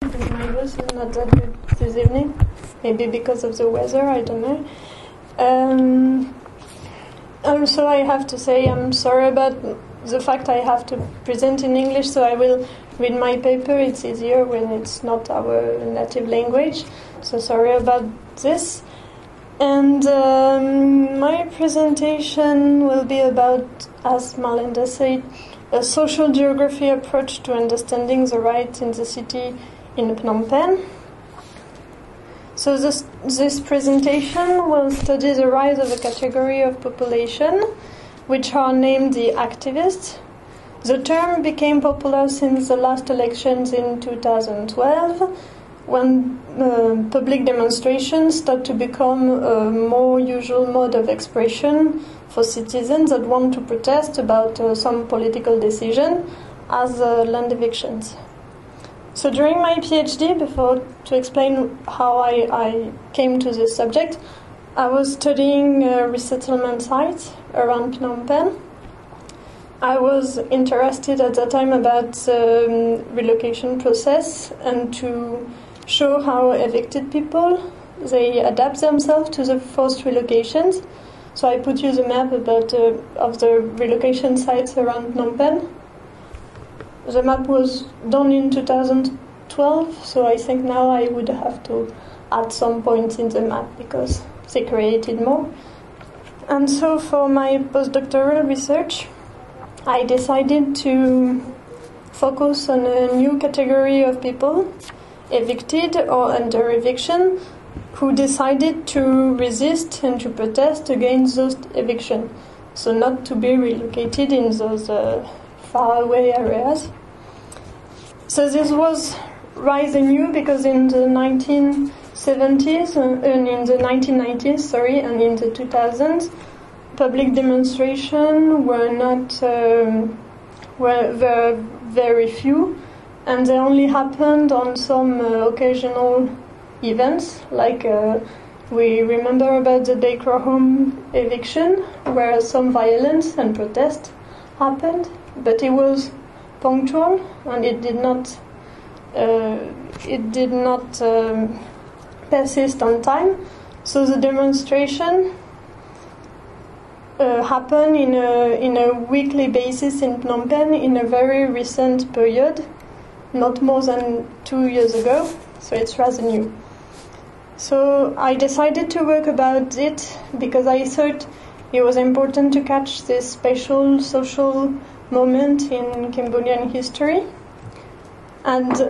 My voice is not that good this evening. Maybe because of the weather, I don't know. Also, I have to say I'm sorry about the fact I have to present in English, so I will read my paper. It's easier when it's not our native language. So sorry about this. And my presentation will be about, as Marlinda said, a social geography approach to understanding the rights in the city in Phnom Penh. So this presentation will study the rise of a category of population which are named the activists. The term became popular since the last elections in 2012, when public demonstrations start to become a more usual mode of expression for citizens that want to protest about some political decision, as land evictions. So during my PhD, to explain how I came to this subject, I was studying resettlement sites around Phnom Penh. I was interested at that time about the relocation process and to show how evicted people, they adapt themselves to the forced relocations. So I put you the map of the relocation sites around Phnom Penh. The map was done in 2012, so I think now I would have to add some points in the map because they created more. And so for my postdoctoral research, I decided to focus on a new category of people, evicted or under eviction, who decided to resist and to protest against those evictions. So not to be relocated in those faraway areas. So this was rising new because in the 1970s and in the 1990s, and in the 2000s, public demonstrations were very few, and they only happened on some occasional events, like we remember about the Baker home eviction, where some violence and protest happened, but it was punctual and it did not persist on time. So the demonstration happened in a weekly basis in Phnom Penh in a very recent period, not more than 2 years ago. So it's rather new. So I decided to work about it because I thought it was important to catch this special social moment in Cambodian history. And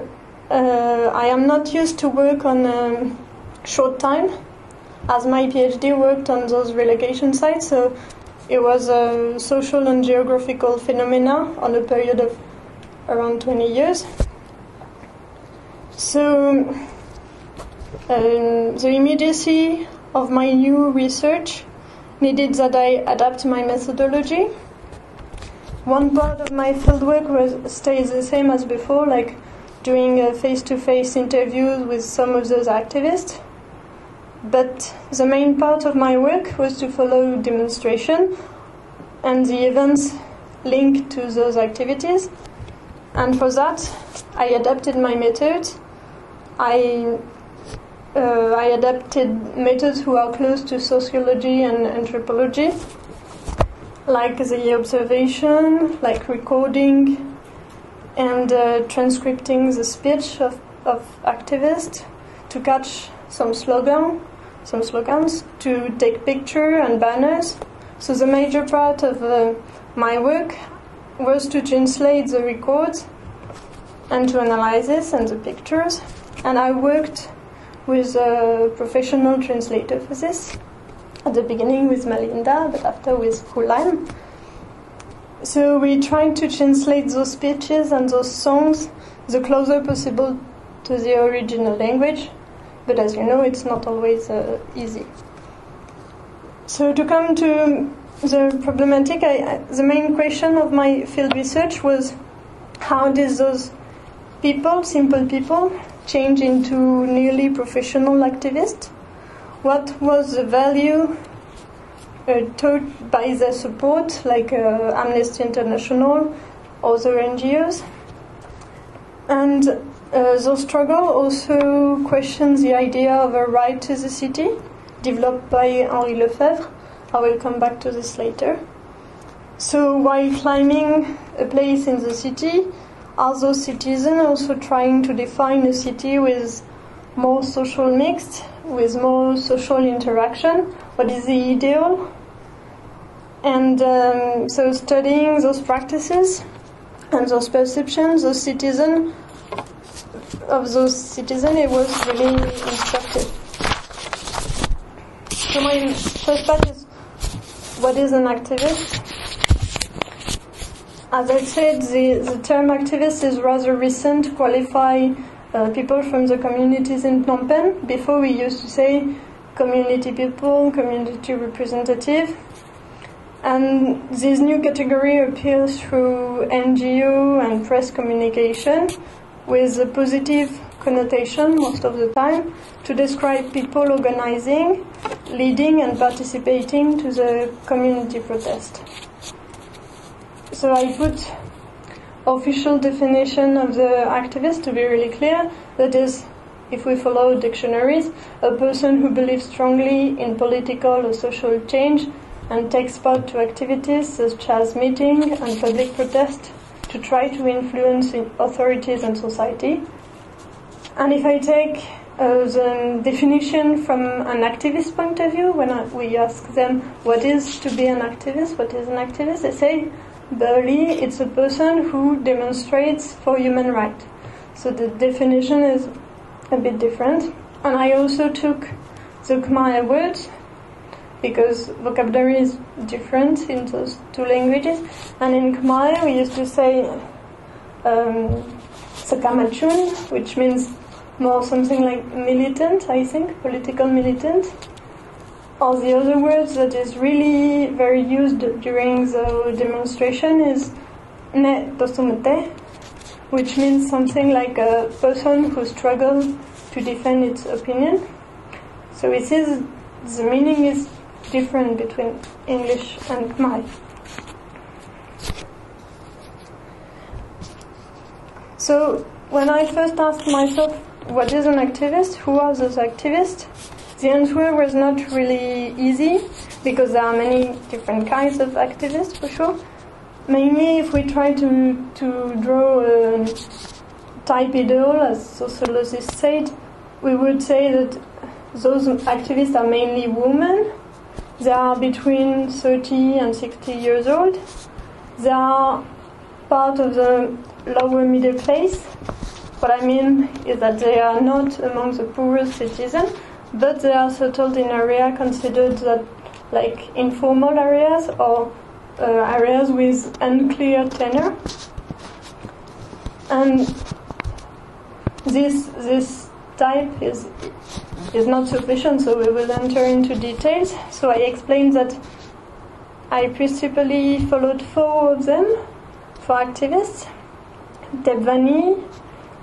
I am not used to work on a short time, as my PhD worked on those relocation sites, so it was a social and geographical phenomena on a period of around 20 years. So the immediacy of my new research needed that I adapt my methodology. One part of my fieldwork stays the same as before, like doing face-to-face interviews with some of those activists. But the main part of my work was to follow demonstration and the events linked to those activities. And for that, I adapted my methods. I adapted methods who are close to sociology and anthropology, like the observation, like recording, and transcripting the speech of activists, to catch some slogans, to take pictures and banners. So the major part of my work was to translate the records and to analyze this and the pictures. And I worked with a professional translator for this. At the beginning with Marlinda, but after with Hulan. So we tried to translate those speeches and those songs the closer possible to the original language, but as you know, it's not always easy. So to come to the problematic, the main question of my field research was how did those people, simple people, change into nearly professional activists? What was the value taught by their support, like Amnesty International, other NGOs? And Those struggle also questions the idea of a right to the city, developed by Henri Lefebvre. I will come back to this later. So while climbing a place in the city, are those citizens also trying to define a city with more social mix, with more social interaction? What is the ideal? And so studying those practices and those perceptions, those citizens, it was really instructive. So my first part is, what is an activist? As I said, the term activist is rather recent to qualify people from the communities in Phnom Penh. Before we used to say community people, community representative. And this new category appears through NGO and press communication with a positive connotation most of the time to describe people organizing, leading and participating to the community protest. So I put official definition of the activist to be really clear. That is, if we follow dictionaries, a person who believes strongly in political or social change and takes part to activities such as meeting and public protest to try to influence authorities and society. And if I take the definition from an activist point of view, when we ask them what is to be an activist, what is an activist, they say, barely, it's a person who demonstrates for human rights. So the definition is a bit different. And I also took the Khmer words, because vocabulary is different in those two languages. And in Khmer we used to say Sakamachun, which means more something like militant, I think, political militant. Or the other words that is really very used during the demonstration is Ne Tosumete, which means something like a person who struggles to defend its opinion. So it is, the meaning is different between English and Khmer. So when I first asked myself, what is an activist? Who are those activists? The answer was not really easy, because there are many different kinds of activists for sure. Mainly if we try to draw a type ideal, as sociologists said, we would say that those activists are mainly women. They are between 30 and 60 years old. They are part of the lower middle class. What I mean is that they are not among the poorest citizens, but they are settled in areas considered that like informal areas or areas with unclear tenure. And this type is not sufficient, so we will enter into details. So I explained that I principally followed 4 of them for activists: Tebvani,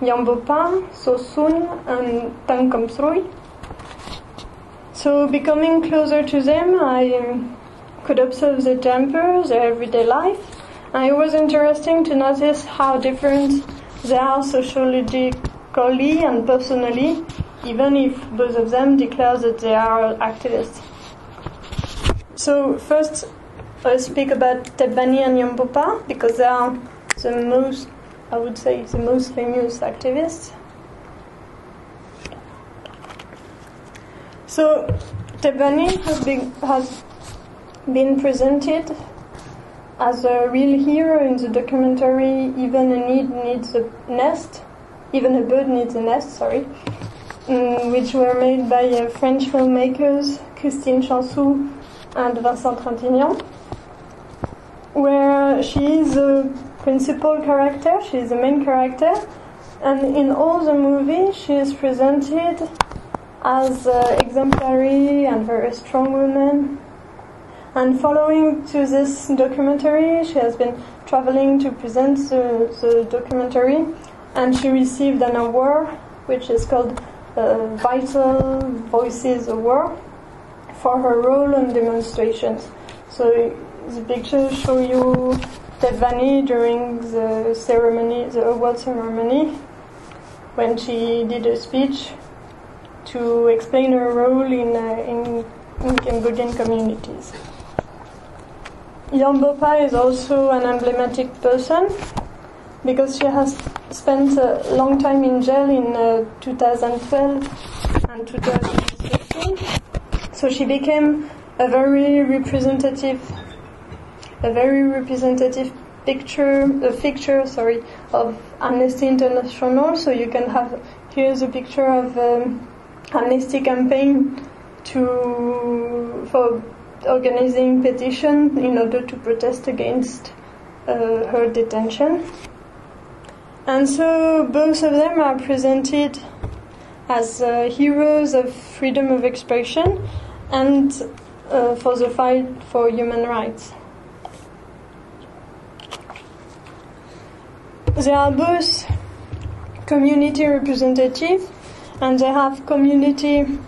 Yambopa, Sosun, and Tangkomsrui. So becoming closer to them, I could observe their temper, their everyday life. And it was interesting to notice how different they are sociologically and personally, even if both of them declare that they are activists. So first, I'll speak about Tebvani and Yambopa, because they are the most, I would say, the most famous activists. So Tebvani has been presented as a real hero in the documentary Even a bird needs a nest, which were made by French filmmakers Christine Chansou and Vincent Trintignant, where she is the principal character, she is the main character, and in all the movie she is presented as exemplary and very strong woman. And following to this documentary, she has been traveling to present the documentary, and she received an award which is called Vital Voices Award for her role in demonstrations. So the pictures show you Tebvani during the ceremony, the award ceremony, when she did a speech to explain her role in Cambodian communities. Yambopa is also an emblematic person because she has spent a long time in jail in 2012 and 2016. So she became a very representative picture of Amnesty International. So you can have here's a picture of Amnesty campaign for organizing petition in order to protest against her detention. And so both of them are presented as heroes of freedom of expression and for the fight for human rights. They are both community representatives and they have community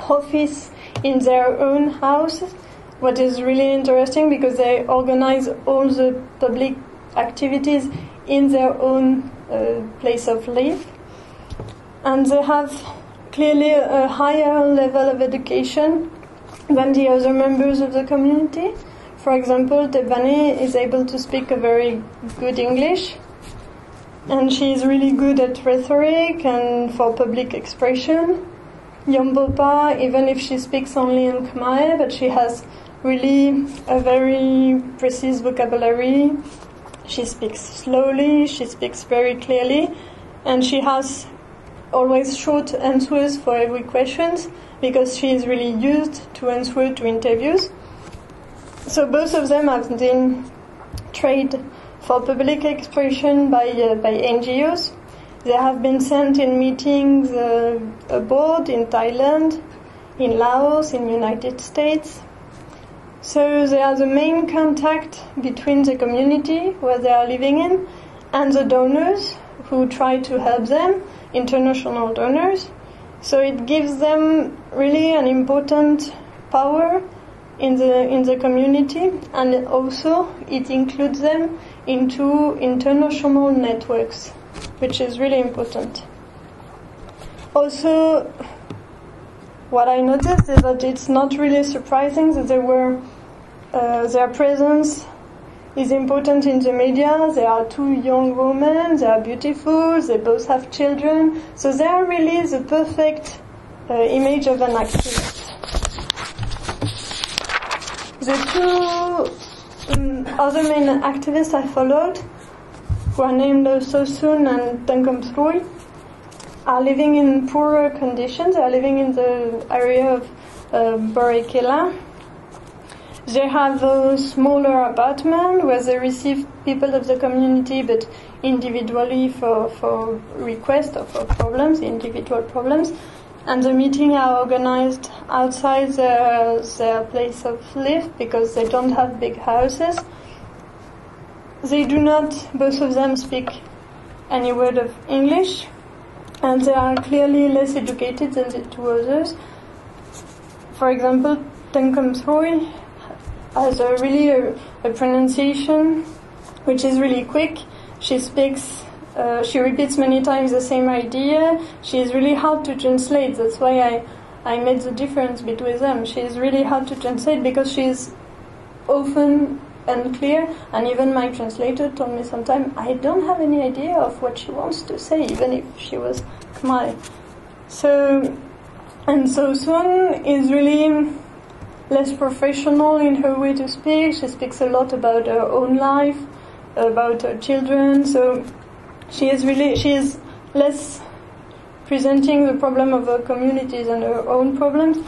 office in their own houses, what is really interesting because they organize all the public activities in their own place of life. And they have clearly a higher level of education than the other members of the community. For example, Tebane is able to speak a very good English, and she is really good at rhetoric and for public expression. Yambopa, even if she speaks only in Khmer, but she has really a very precise vocabulary. She speaks slowly, she speaks very clearly, and she has always short answers for every question because she is really used to answer to interviews. So both of them have been trained for public expression by NGOs. They have been sent in meetings abroad in Thailand, in Laos, in United States. So they are the main contact between the community where they are living in and the donors who try to help them, international donors. So it gives them really an important power in the community, and also it includes them into international networks, which is really important. Also, what I noticed is that it's not really surprising that their presence is important in the media. They are two young women, they are beautiful, they both have children, so they are really the perfect image of an activist. The two other main activists I followed, who are named Sosun and Tengkomsrui, are living in poorer conditions. They are living in the area of Borikela. They have a smaller apartment where they receive people of the community, but individually for requests or for problems, individual problems. And the meetings are organized outside their place of live because they don't have big houses. They do not, both of them, speak any word of English, and they are clearly less educated than the two others. For example, Tengkomsrui has a pronunciation which is really quick. She repeats many times the same idea. She is really hard to translate. That's why I made the difference between them. She is really hard to translate because she is often unclear, and even my translator told me sometimes I don't have any idea of what she wants to say, even if she was Khmer. So Sun is really less professional in her way to speak. She speaks a lot about her own life, about her children. So she is less presenting the problem of her communities and her own problems.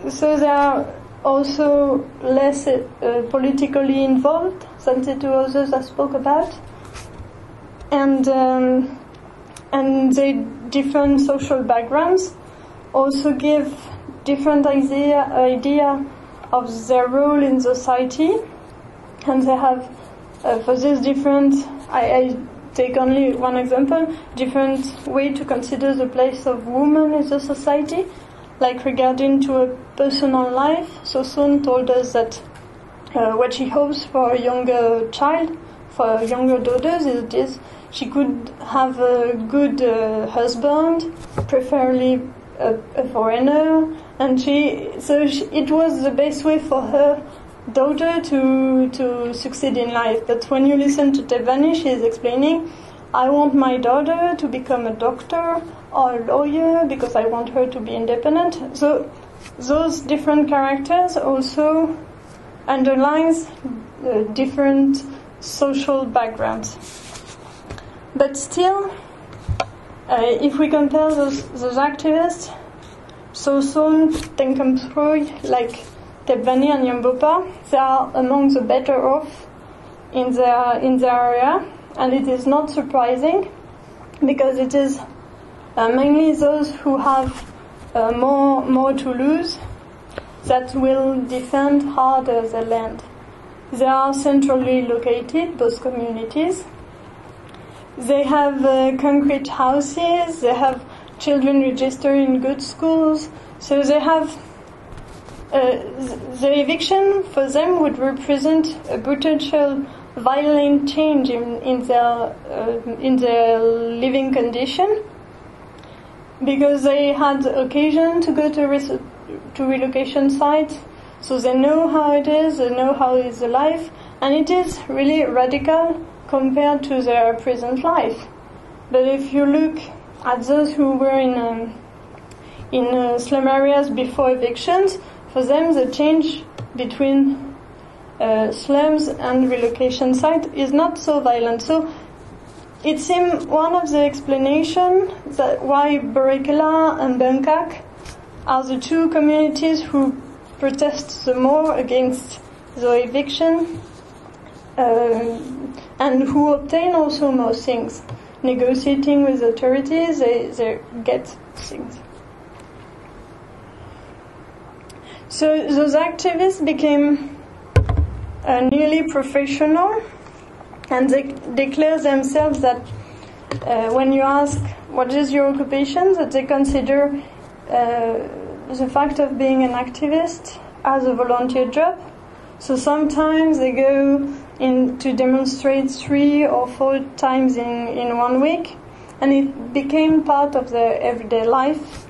So they are also less politically involved than the two others I spoke about, and their different social backgrounds also give different idea of their role in society, and they have for this different. I take only one example: different way to consider the place of women in the society. Like regarding to a personal life, Sosun told us that what she hopes for a younger child, for younger daughters, is she could have a good husband, preferably a foreigner, and it was the best way for her daughter to succeed in life. But when you listen to Tebani, she is explaining, I want my daughter to become a doctor or a lawyer because I want her to be independent. So those different characters also underlines different social backgrounds. But still, if we compare those activists, Soson, Tenkamsroy, like Tebani and Yambopa, they are among the better off in their area, and it is not surprising because it is mainly those who have more to lose that will defend harder the land. They are centrally located, both communities. They have concrete houses, they have children registered in good schools, so they have the eviction for them would represent a potential violent change in their living condition, because they had occasion to go to relocation sites, so they know how it is, they know how is the life, and it is really radical compared to their present life. But if you look at those who were in slum areas before evictions, for them the change between slums and relocation site is not so violent. So it seems one of the explanations that why Borikela and Bangkok are the two communities who protest the more against the eviction and who obtain also more things. Negotiating with authorities, they get things. So those activists became nearly professional, and they declare themselves that when you ask what is your occupation, that they consider the fact of being an activist as a volunteer job. So sometimes they go in to demonstrate 3 or 4 times in 1 week, and it became part of their everyday life.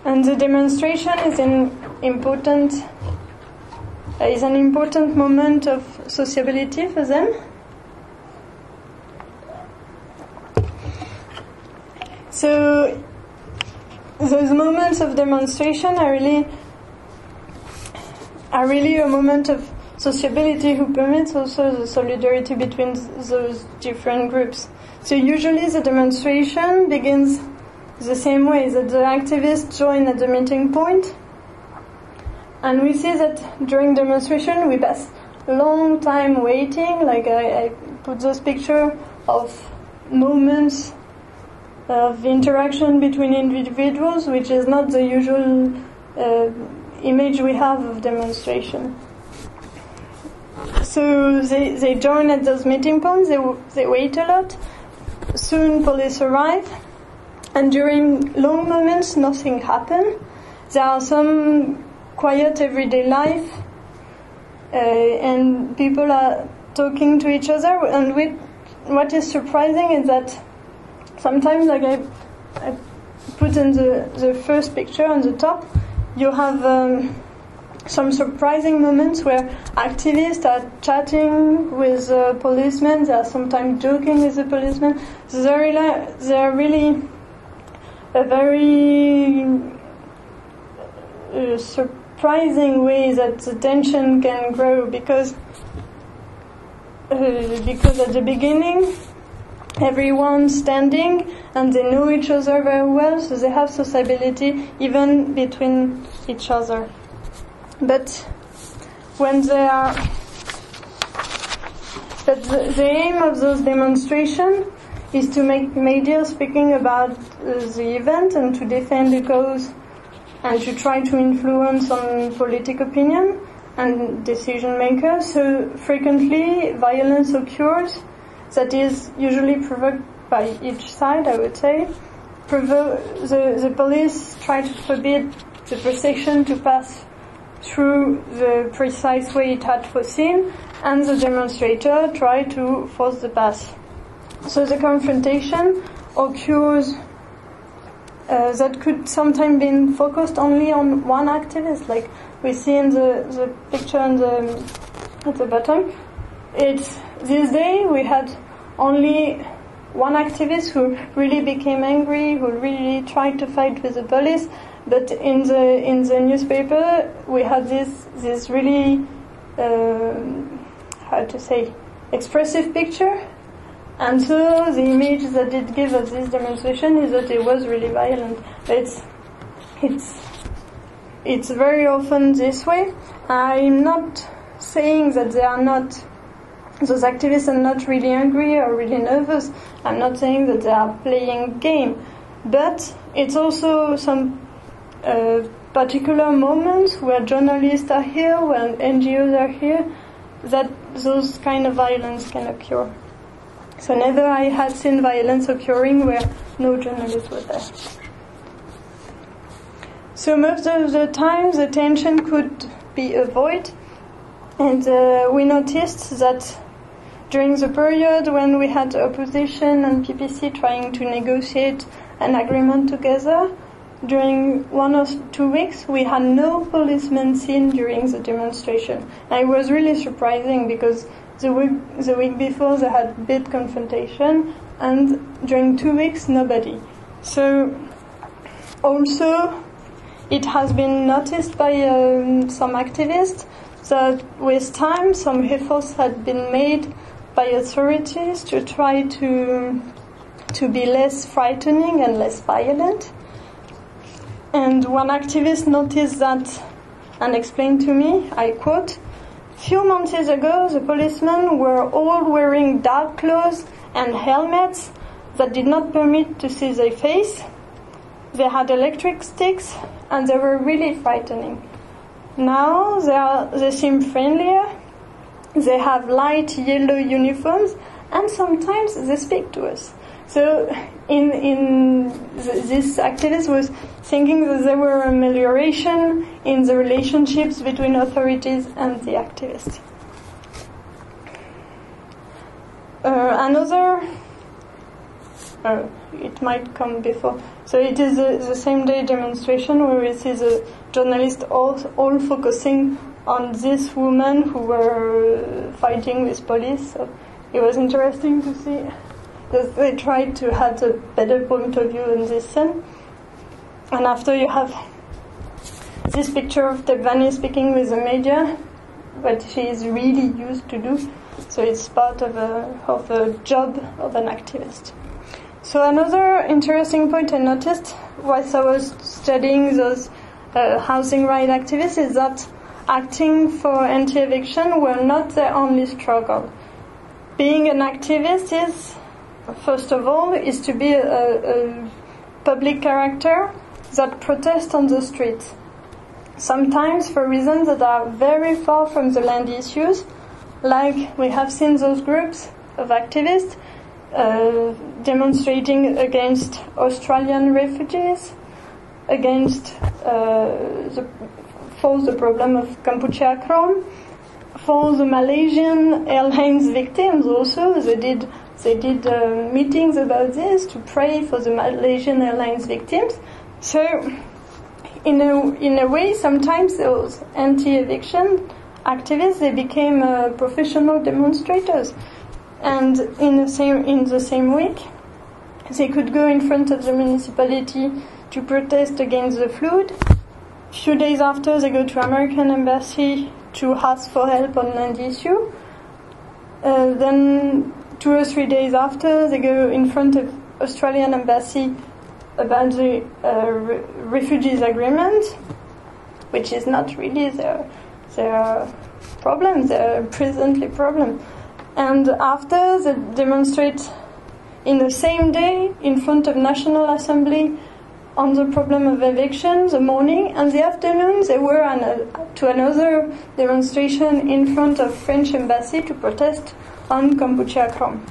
And the demonstration is an important moment of sociability for them. So those moments of demonstration are really a moment of sociability who permits also the solidarity between those different groups. So usually the demonstration begins the same way, that the activists join at the meeting point, and we see that during demonstration we pass a long time waiting. Like I put those pictures of moments of interaction between individuals, which is not the usual image we have of demonstration. So they join at those meeting points, they wait a lot. Soon police arrive, and during long moments nothing happens. There are some quiet everyday life, and people are talking to each other. And what is surprising is that sometimes, like I put in the first picture on the top, you have some surprising moments where activists are chatting with policemen. They are sometimes joking with the policemen. So they're really a very surprising way that the tension can grow, because at the beginning everyone's standing and they know each other very well, so they have sociability even between each other. But when they are, but the aim of those demonstrations is to make media speaking about the event and to defend the cause and to try to influence on public opinion and decision makers. So frequently violence occurs that is usually provoked by each side, I would say. The police try to forbid the procession to pass through the precise way it had foreseen, and the demonstrator try to force the pass. So the confrontation occurs that could sometimes be focused only on one activist, like we see in the picture at the bottom. This day we had only one activist who really became angry, who really tried to fight with the police. But in the newspaper we had this really expressive picture. And so the image that it gives of this demonstration is that it was really violent. It's very often this way. I'm not saying that those activists are not really angry or really nervous. I'm not saying that they are playing game. But it's also some particular moments where journalists are here, where NGOs are here, that those kind of violence can occur. So never I had seen violence occurring where no journalist was there. So most of the time the tension could be avoided, and we noticed that during the period when we had opposition and PPC trying to negotiate an agreement together, during 1 or 2 weeks we had no policemen seen during the demonstration. And it was really surprising because the week before they had big confrontation, and during 2 weeks nobody. So also it has been noticed by some activists that with time some efforts had been made by authorities to try to be less frightening and less violent. And one activist noticed that and explained to me, I quote, "Few months ago, the policemen were all wearing dark clothes and helmets that did not permit to see their face. They had electric sticks and they were really frightening. Now they seem friendlier. They have light yellow uniforms and sometimes they speak to us." So this activist was thinking that there were amelioration in the relationships between authorities and the activists. It might come before. So it is the same day demonstration where we see the journalists all focusing on this woman who were fighting with police. So it was interesting to see that they tried to have a better point of view in this scene. And after you have this picture of Tebvani speaking with the media, what she is really used to do. So it's part of a job of an activist. So another interesting point I noticed whilst I was studying those housing rights activists is that acting for anti-eviction were not their only struggle. Being an activist is, first of all, is to be a public character that protests on the streets. Sometimes for reasons that are very far from the land issues, like we have seen those groups of activists demonstrating against Australian refugees, for the problem of Kampuchea Krom, for the Malaysian Airlines victims also. They did meetings about this to pray for the Malaysian Airlines victims. So in a way, sometimes those anti-eviction activists, they became professional demonstrators. And in the same week, they could go in front of the municipality to protest against the flood. A few days after, they go to American embassy to ask for help on land issue. Then 2 or 3 days after, they go in front of Australian embassy about the refugees agreement, which is not really their problem, their presently problem. And after, they demonstrate in the same day in front of National Assembly on the problem of eviction, the morning, and the afternoon they were to another demonstration in front of French embassy to protest on Kampuchea Krom.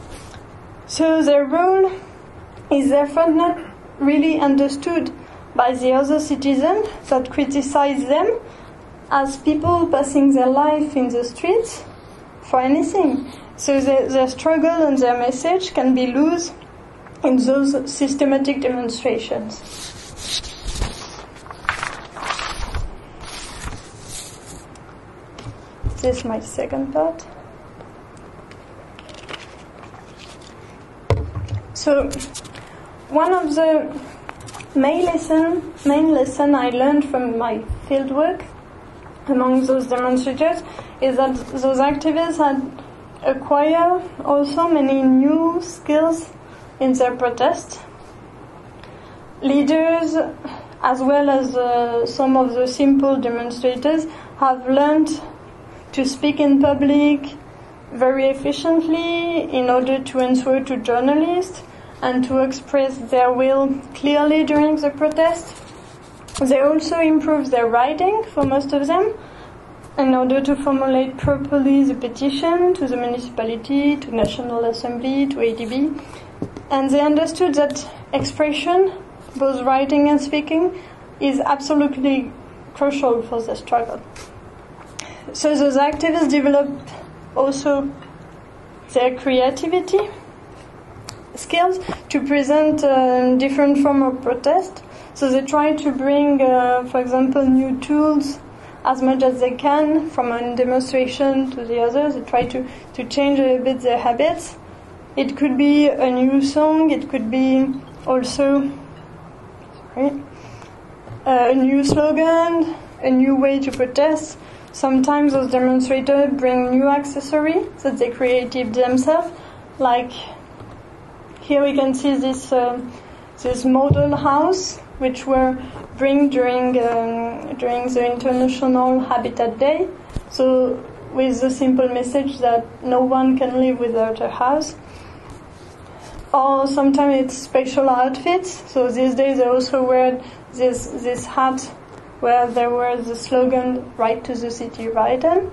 So their role is therefore not really understood by the other citizens that criticize them as people passing their life in the streets for anything. So their struggle and their message can be loose in those systematic demonstrations. This is my second part. So one of the main lesson I learned from my fieldwork among those demonstrators is that those activists had acquired also many new skills in their protest. Leaders, as well as some of the simple demonstrators, have learned to speak in public very efficiently in order to answer to journalists and to express their will clearly during the protest. They also improved their writing, for most of them, in order to formulate properly the petition to the municipality, to National Assembly, to ADB. And they understood that expression, both writing and speaking, is absolutely crucial for the struggle. So those activists developed also their creativity skills to present different forms of protest. So they try to bring, for example, new tools as much as they can from one demonstration to the other. They try to change a little bit their habits. It could be a new song. It could be also a new slogan, a new way to protest. Sometimes those demonstrators bring new accessories that they created themselves. Like here we can see this model house, which were bring during the International Habitat Day. So with the simple message that no one can live without a house. Or sometimes it's special outfits. So these days they also wear this hat where there was the slogan "Right to the City, right in."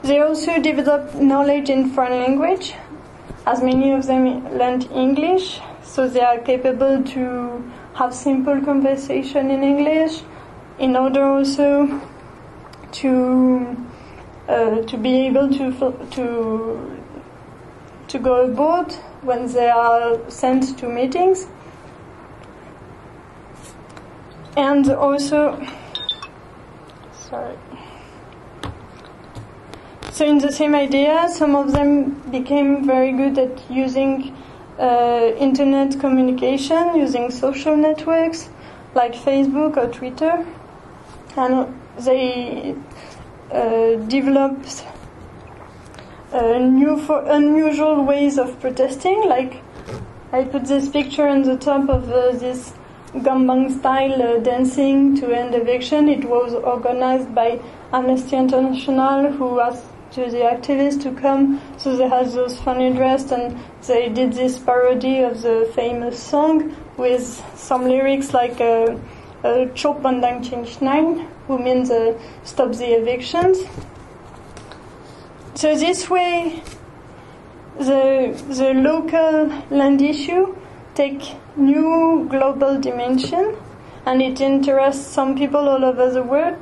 They also developed knowledge in foreign language, as many of them learned English, so they are capable to have simple conversation in English, in order also to be able to go abroad when they are sent to meetings. And also, so in the same idea, some of them became very good at using internet communication, using social networks like Facebook or Twitter, and they developed unusual ways of protesting. Like I put this picture on the top of this Gambang style dancing to end eviction. It was organized by Amnesty International, who asked to the activists to come, so they had those funny dress and they did this parody of the famous song with some lyrics like Chop Bandang Change 9, who means stop the evictions. So this way the local land issue take new global dimension, and it interests some people all over the world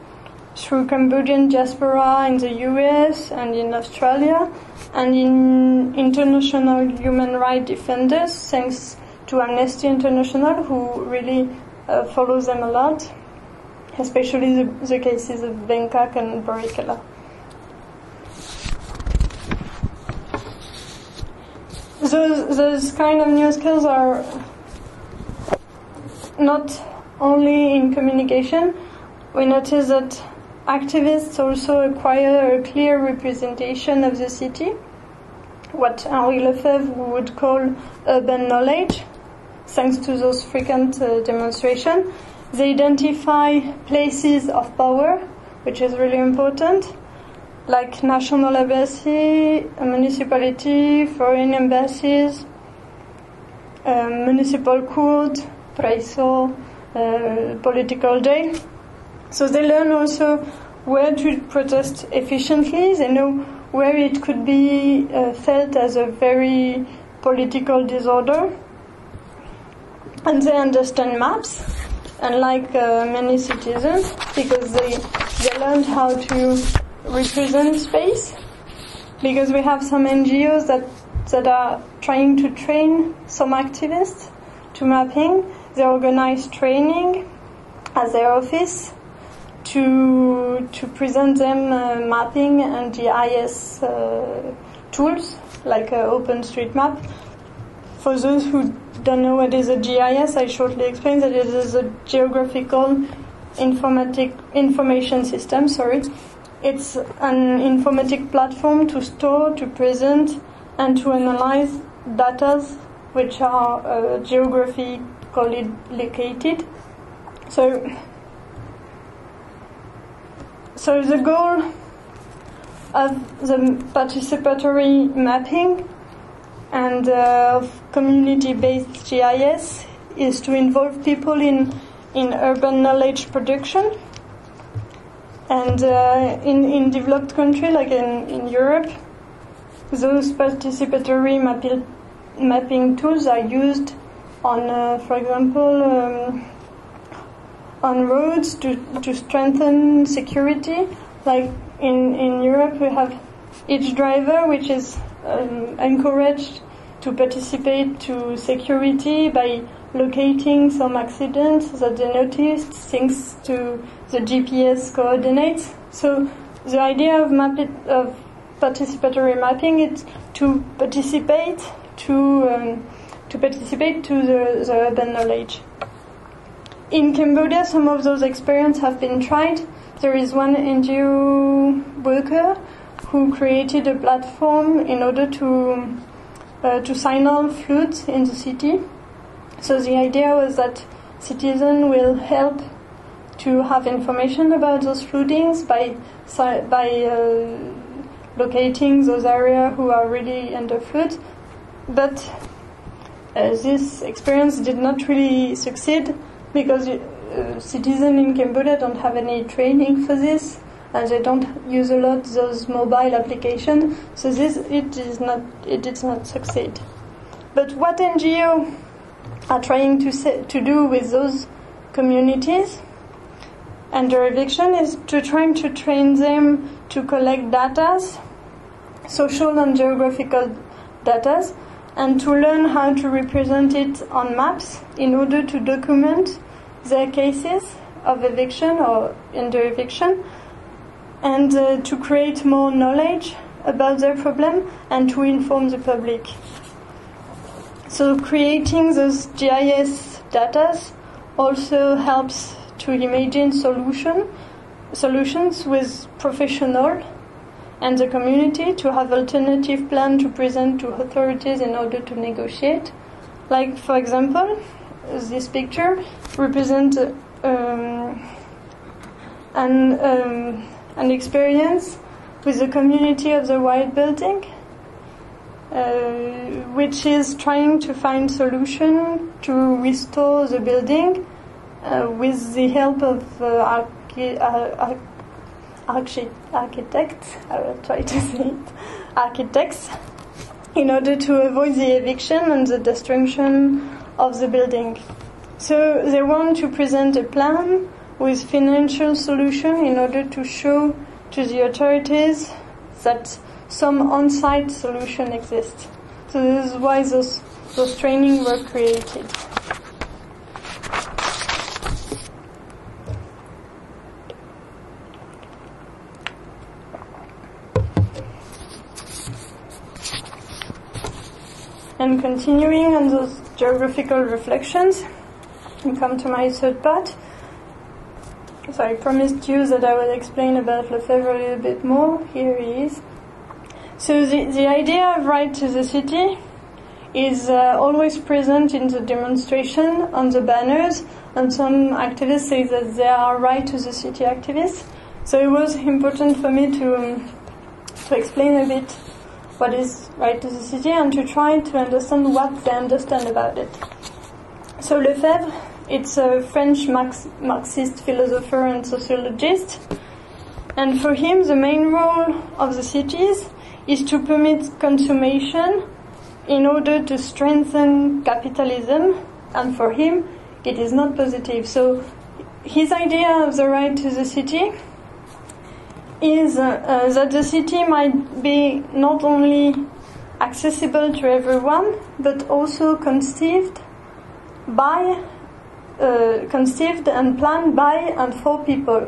through Cambodian diaspora in the US and in Australia, and in international human rights defenders, thanks to Amnesty International, who really follows them a lot, especially the cases of Bangkok and Borikela. Those kind of new skills are not only in communication. We notice that activists also acquire a clear representation of the city, what Henri Lefebvre would call urban knowledge, thanks to those frequent demonstrations. They identify places of power, which is really important, like national embassy, a municipality, foreign embassies, municipal court, praiso, political jail. So they learn also where to protest efficiently. They know where it could be felt as a very political disorder. And they understand maps, unlike many citizens, because they learned how to represent space. because we have some NGOs that are trying to train some activists to mapping. They organize training at their office to present them mapping and GIS tools like OpenStreetMap. For those who don't know what is a GIS, I shortly explain that it is a geographical information system. It's an informatic platform to store, to present, and to analyze data which are geographically located. So the goal of the participatory mapping and of community-based GIS is to involve people in urban knowledge production. And in developed countries, like in Europe, those participatory mapping tools are used on, for example, on roads to strengthen security. Like in Europe, we have each driver, which is encouraged to participate to security by locating some accidents that they noticed thanks to the GPS coordinates. So the idea of participatory mapping is to participate to the urban knowledge. In Cambodia, some of those experiments have been tried. There is one NGO worker who created a platform in order to signal floods in the city. So the idea was that citizens will help to have information about those floodings by locating those areas who are really under flood. But this experience did not really succeed because citizens in Cambodia don't have any training for this, and they don't use a lot those mobile applications. So it did not succeed. But what NGO are trying to do with those communities under eviction is to trying to train them to collect data, social and geographical data, and to learn how to represent it on maps in order to document their cases of eviction or under eviction, and to create more knowledge about their problem and to inform the public. So creating those GIS data also helps to imagine solutions with professionals and the community to have alternative plan to present to authorities in order to negotiate. Like, for example, this picture represents an experience with the community of the White Building, which is trying to find solution to restore the building with the help of architects. I will try to say it. Architects, in order to avoid the eviction and the destruction of the building. So they want to present a plan with financial solution in order to show to the authorities that some on-site solution exists. So this is why those trainings were created. And continuing on those geographical reflections, we come to my third part. So I promised you that I will explain about Lefebvre a little bit more. Here he is. So the idea of right to the city is always present in the demonstration on the banners, and some activists say that they are right to the city activists. So it was important for me to explain a bit what is right to the city and to try to understand what they understand about it. So Lefebvre, it's a French Marxist philosopher and sociologist, and for him the main role of the cities is to permit consummation in order to strengthen capitalism, and for him it is not positive. So his idea of the right to the city is that the city might be not only accessible to everyone, but also conceived and planned by and for people.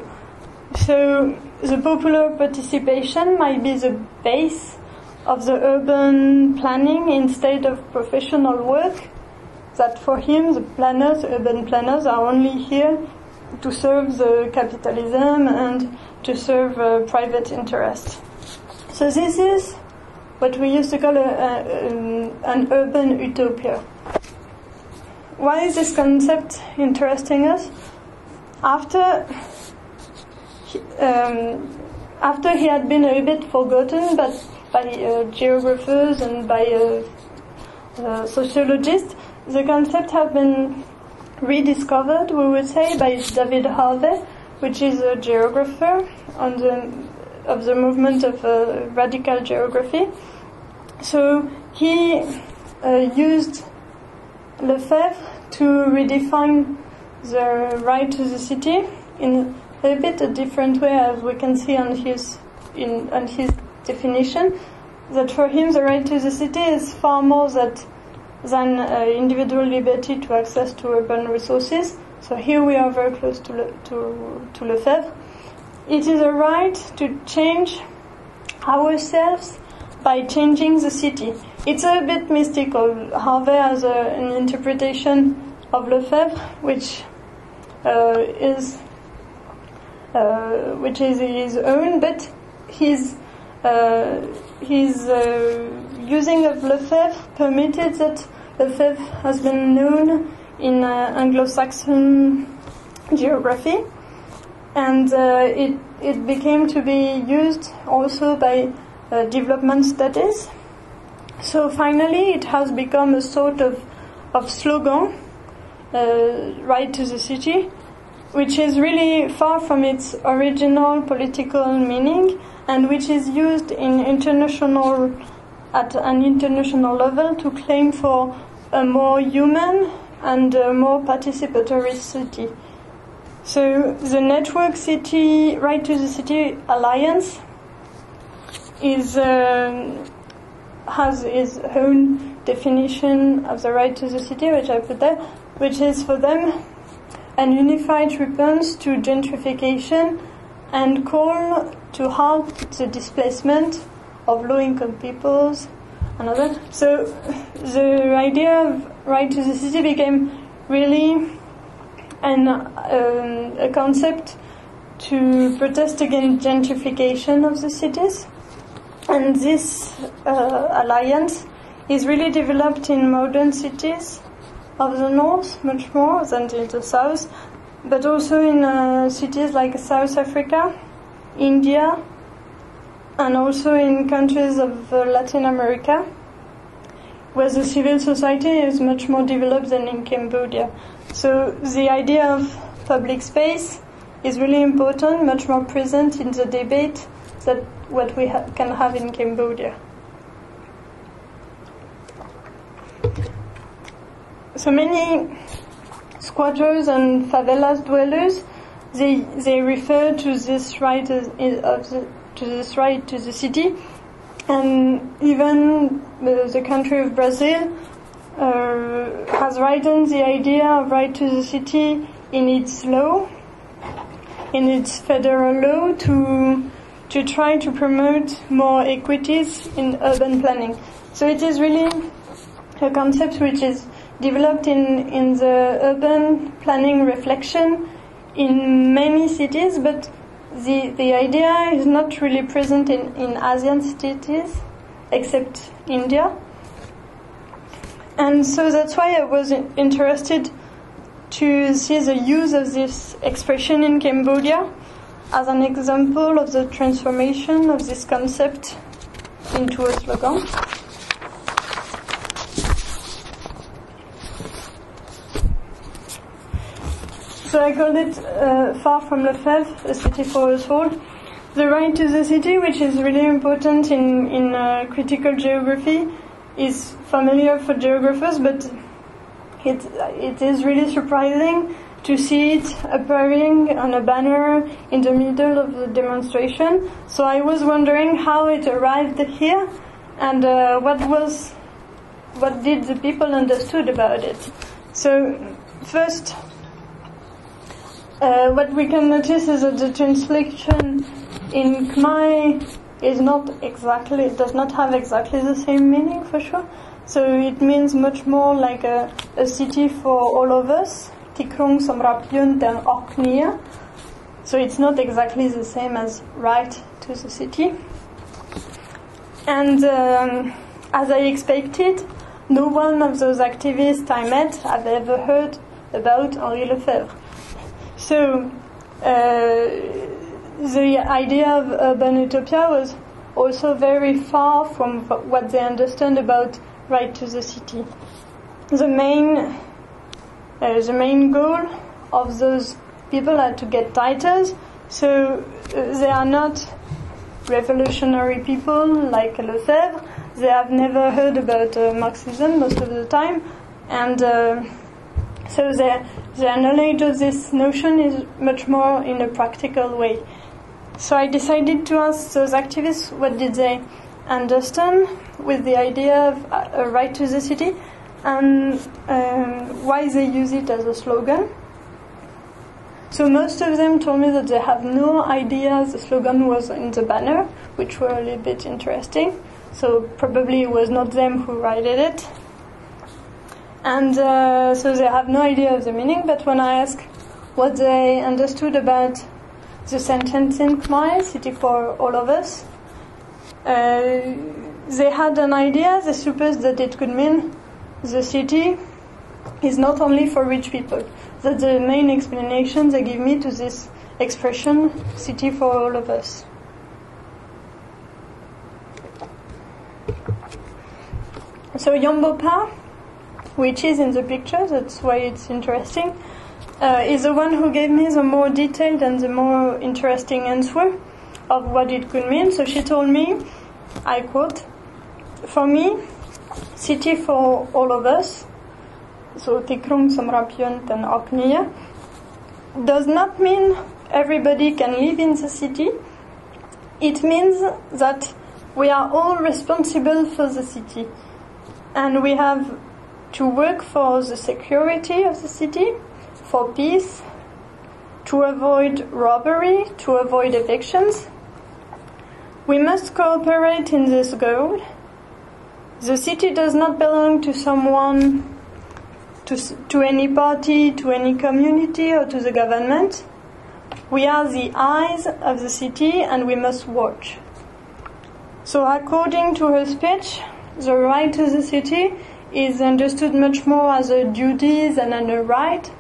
So the popular participation might be the base of the urban planning instead of professional work, that for him the urban planners are only here to serve the capitalism and to serve private interest. So this is what we used to call an urban utopia. Why is this concept interesting us? After he had been a bit forgotten, but by geographers and by sociologists, the concept have been rediscovered, we would say, by David Harvey, which is a geographer of the movement of radical geography. So he used Lefebvre to redefine the right to the city in a bit a different way, as we can see on his definition, that for him the right to the city is far more than individual liberty to access to urban resources. So here we are very close to Lefebvre. It is a right to change ourselves by changing the city. It's a bit mystical. Harvey has an interpretation of Lefebvre, which is his own, but his using of Lefebvre permitted that Lefebvre has been known in Anglo-Saxon geography, and it became to be used also by development studies. So finally it has become a sort of slogan, right to the city, which is really far from its original political meaning, and which is used at an international level to claim for a more human and a more participatory city. So the Network City Right to the City Alliance has its own definition of the right to the city, which I put there, which is for them an unified response to gentrification and call to halt the displacement of low-income peoples and others. So the idea of right to the city became really a concept to protest against gentrification of the cities. And this alliance is really developed in modern cities of the north, much more than in the south, but also in cities like South Africa, India, and also in countries of Latin America, where the civil society is much more developed than in Cambodia. So the idea of public space is really important, much more present in the debate than what we can have in Cambodia. So many squatters and favelas dwellers, they refer to this right to the city, and even the country of Brazil has written the idea of right to the city in its law, in its federal law, to try to promote more equities in urban planning. So it is really a concept which is developed in the urban planning reflection in many cities, but the idea is not really present in Asian cities, except India. And so that's why I was interested to see the use of this expression in Cambodia as an example of the transformation of this concept into a slogan. So I called it Far from Lefebvre, a city for us all. The right to the city, which is really important in critical geography, is familiar for geographers, but it is really surprising to see it appearing on a banner in the middle of the demonstration. So I was wondering how it arrived here and what did the people understood about it. So first, what we can notice is that the translation in Khmer is does not have exactly the same meaning for sure. So it means much more like a city for all of us. Tikrung Samrapyun ten Oknia. So it's not exactly the same as right to the city. And as I expected, no one of those activists I met have ever heard about Henri Lefebvre. So the idea of urban utopia was also very far from what they understand about right to the city. The main goal of those people are to get titles, so they are not revolutionary people like Lefebvre. They have never heard about Marxism most of the time, and so their knowledge of this notion is much more in a practical way. So I decided to ask those activists what did they understand with the idea of a right to the city, and why they use it as a slogan. So most of them told me that they have no idea the slogan was in the banner, which were a little bit interesting. So probably it was not them who wrote it. And so they have no idea of the meaning, but when I asked what they understood about the sentence in Khmer, city for all of us, they had an idea. They supposed that it could mean the city is not only for rich people. That's the main explanation they give me to this expression, city for all of us. So Yombopa, which is in the picture, that's why it's interesting, is the one who gave me the more detailed and the more interesting answer of what it could mean. So she told me, I quote, "For me, city for all of us, so Tikrung Samrapyun ten Oknia, does not mean everybody can live in the city. It means that we are all responsible for the city, and we have to work for the security of the city, for peace, to avoid robbery, to avoid evictions. We must cooperate in this goal. The city does not belong to someone, to any party, to any community, or to the government. We are the eyes of the city, and we must watch." So according to her speech, the right to the city is understood much more as a duty than a right.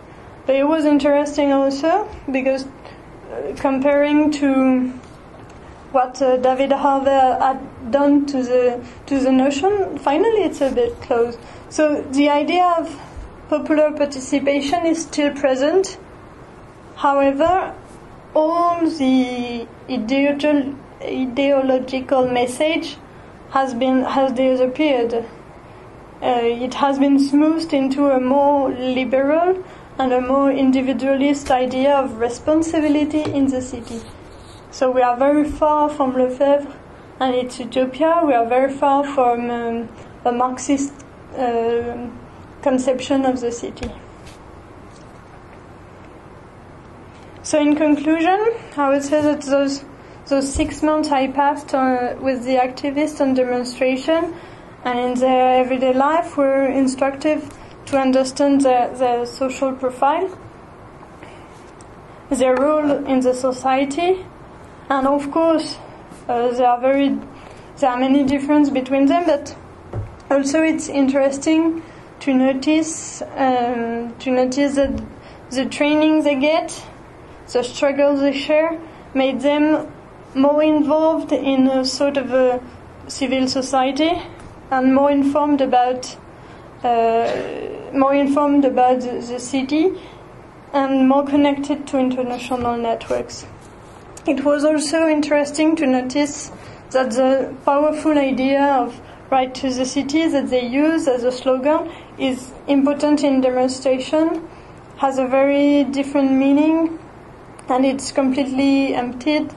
But it was interesting also because comparing to what David Harvey had done to the notion, finally it's a bit close. So the idea of popular participation is still present. However, all the ideological message has disappeared. It has been smoothed into a more liberal and a more individualist idea of responsibility in the city. So we are very far from Lefebvre and its utopia. We are very far from a Marxist conception of the city. So in conclusion, I would say that those 6 months I passed with the activists on demonstration and in their everyday life were instructive to understand their social profile, their role in the society, and of course there are many differences between them, but also it's interesting to notice that the training they get, the struggles they share, made them more involved in a sort of a civil society and more informed about the city and more connected to international networks. It was also interesting to notice that the powerful idea of right to the city that they use as a slogan is important in demonstration. has a very different meaning, and it's completely emptied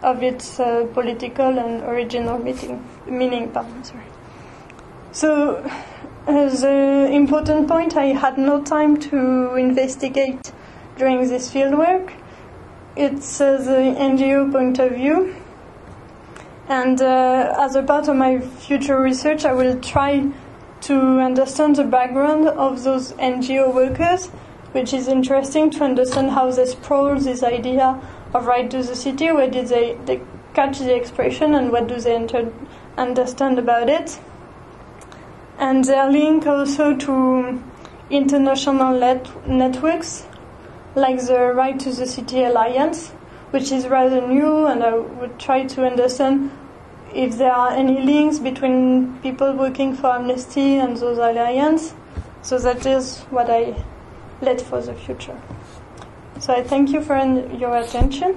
of its political and original meaning. So, the important point, I had no time to investigate during this fieldwork. It's the NGO point of view. And as a part of my future research, I will try to understand the background of those NGO workers, which is interesting to understand how they sprawl this idea of right to the city, where did they catch the expression, and what do they understand about it. And their link also to international networks, like the Right to the City Alliance, which is rather new, and I would try to understand if there are any links between people working for Amnesty and those alliances. So that is what I led for the future. So I thank you for your attention.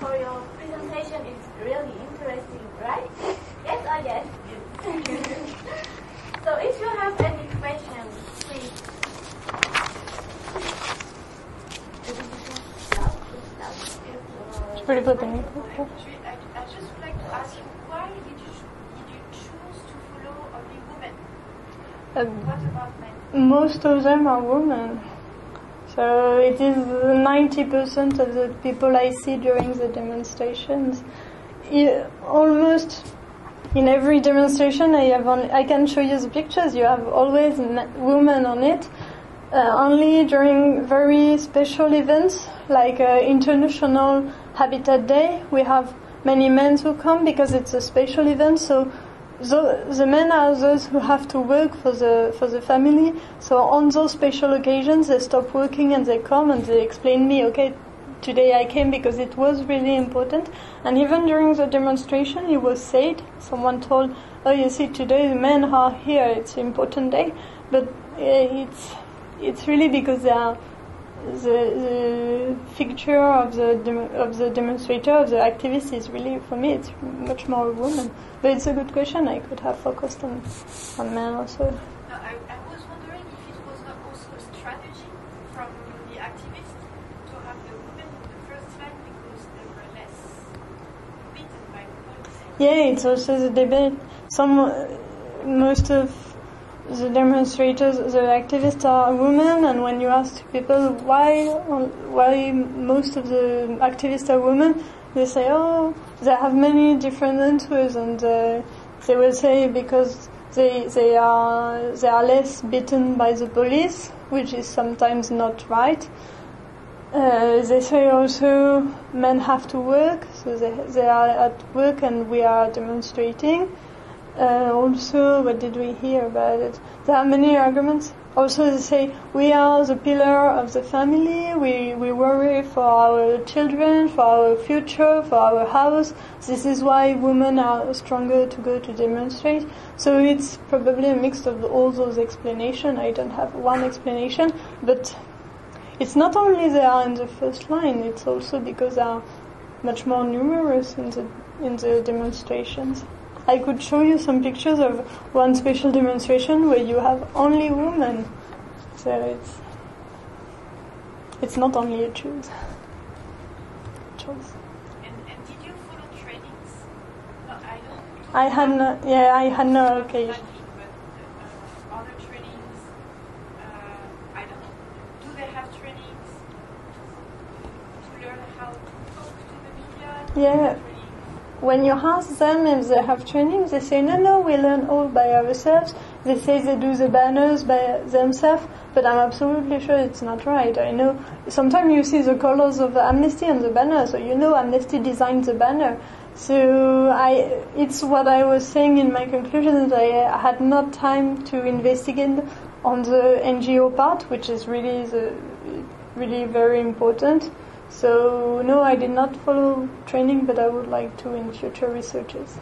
For your presentation, it's really interesting, right? Yes or yes? So if you have any questions, please. It's pretty good. I just would like to ask you, why did you choose to follow only women? What about men? Most of them are women. So it is 90% of the people I see during the demonstrations. Almost in every demonstration I can show you the pictures. You have always women on it. Only during very special events like International Habitat Day, we have many men who come because it's a special event. So the men are those who have to work for the family. So on those special occasions, they stop working and they come and they explain me, okay, today I came because it was really important. And even during the demonstration, it was said, someone told, oh, you see, today the men are here, it's an important day. But it's really because they are the figure of the demonstrator, of the activist is really, for me, it's much more a woman. But it's a good question. I could have focused on men also. No, I was wondering if it was not also a strategy from the activists to have the women in the first line because they were less beaten by the police. Yeah, it's also the debate. Most of the demonstrators, the activists are women, and when you ask people why most of the activists are women, they say, oh, they have many different answers, and they will say because they are less beaten by the police, which is sometimes not right. They say also men have to work, so they are at work and we are demonstrating. Also, what did we hear about it? There are many arguments. Also, they say we are the pillar of the family. We worry for our children, for our future, for our house. This is why women are stronger to go to demonstrate. So it's probably a mix of all those explanations. I don't have one explanation, but it's not only they are in the first line. It's also because they are much more numerous in the demonstrations. I could show you some pictures of one special demonstration where you have only women. So it's not only a choice. And did you follow trainings? No, I had no occasion. But other trainings, I don't know. Do they have trainings to learn how to talk to the media? Yeah. When you ask them if they have training, they say, no, we learn all by ourselves. They say they do the banners by themselves, but I'm absolutely sure it's not right. I know sometimes you see the colors of the Amnesty on the banner, so you know Amnesty designed the banner. So it's what I was saying in my conclusion, that I had not time to investigate on the NGO part, which is really very important. So no, I did not follow training, but I would like to in future researches.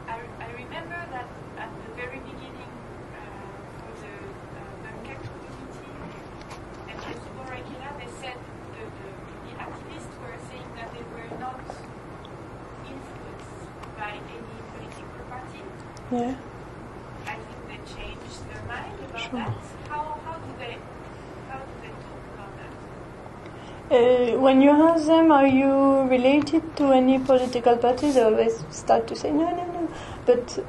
I remember that at the very beginning, for the Banca community and the Suburban, they Yeah. I think they changed their mind about Sure. that. How do they talk about that? When you ask them, are you related to any political party, they always start to say no. But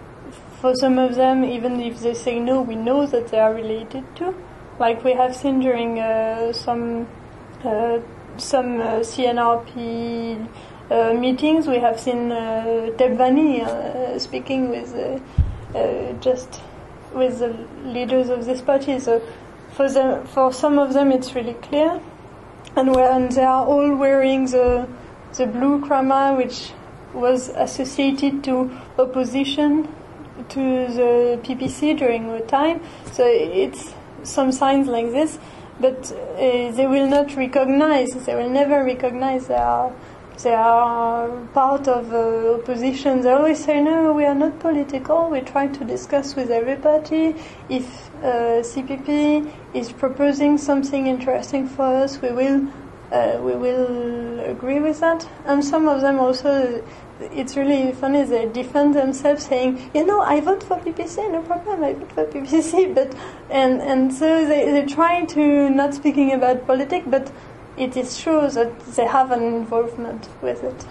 for some of them, even if they say no, we know that they are related to. Like we have seen during some CNRP meetings, we have seen Tebvani speaking with just with the leaders of this party. So for some of them, it's really clear. And when they are all wearing the blue krama, which was associated to opposition to the PPC during the time, so it's some signs like this, but they will not recognize, they will never recognize they are part of opposition. They always say, no, we are not political, we try to discuss with everybody. If CPP is proposing something interesting for us, we will agree with that. And some of them also, it's really funny, they defend themselves saying, I vote for PPC, no problem, I vote for PPC, but and so they try to not speaking about politics, but it is true that they have an involvement with it.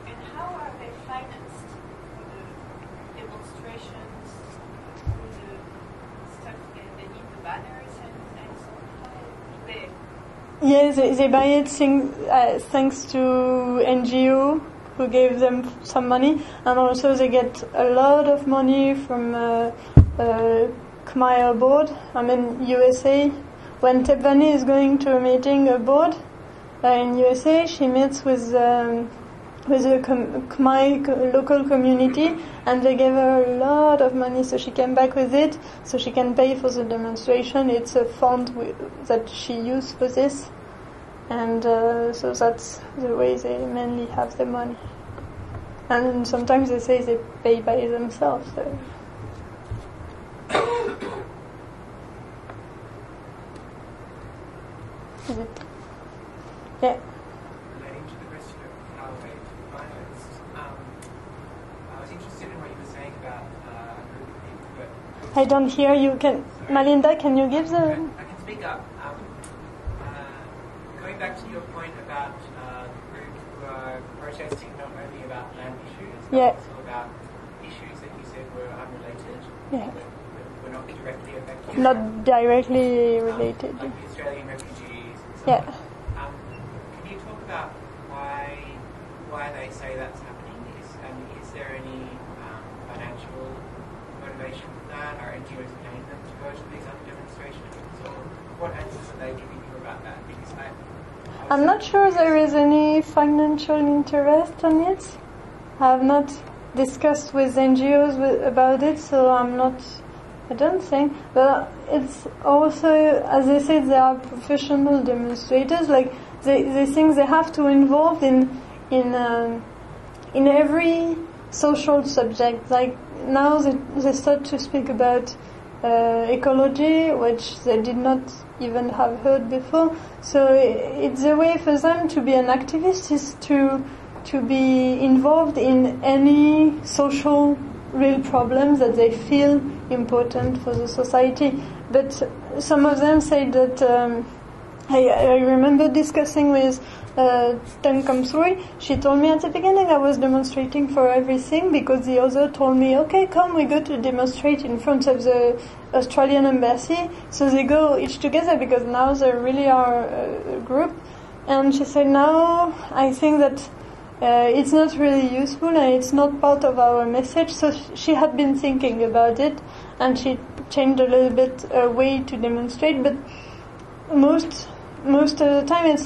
And how are they financed for the demonstrations, for the stuff they need the banners and so on? How do they? Yeah, they buy it thanks to NGO who gave them some money, and also they get a lot of money from Khmer board. USA. When Tebvani is going to a meeting abroad in USA, she meets with the Khmer local community, and they gave her a lot of money, so she came back with it, so she can pay for the demonstration. It's a fund that she used for this, and so that's the way they mainly have the money. And sometimes they say they pay by themselves. So. Is it? Yeah. Relating to the question of how they financed, I was interested in what you were saying about a group of people, but I don't hear you. Malinda, can you give the... I can speak up. Going back to your point about the group who are protesting not only about land issues, but also about issues that you said were unrelated, that were not directly affected. Not directly related. Like the Australian refugees. Yeah. Can you talk about why they say that's happening? Is there any financial motivation for that? Are NGOs paying them to go to these other demonstrations? Or what answers are they giving you about that? Because I'm not sure there is any financial interest on it. I have not discussed with NGOs about it, so I don't think, but it's also, as I said, they are professional demonstrators. Like they think they have to involve in every social subject. Like now they start to speak about ecology, which they did not even have heard before. So it's a way for them to be an activist, is to be involved in any social real problems that they feel important for the society. But some of them say that I remember discussing with Teng Kamsuri. She told me at the beginning I was demonstrating for everything, because the other told me, okay, come, we go to demonstrate in front of the Australian embassy. So they go each together, because now they really are a group. And she said, now I think that it's not really useful and it's not part of our message. So she had been thinking about it, and she changed a little bit her way to demonstrate. But most of the time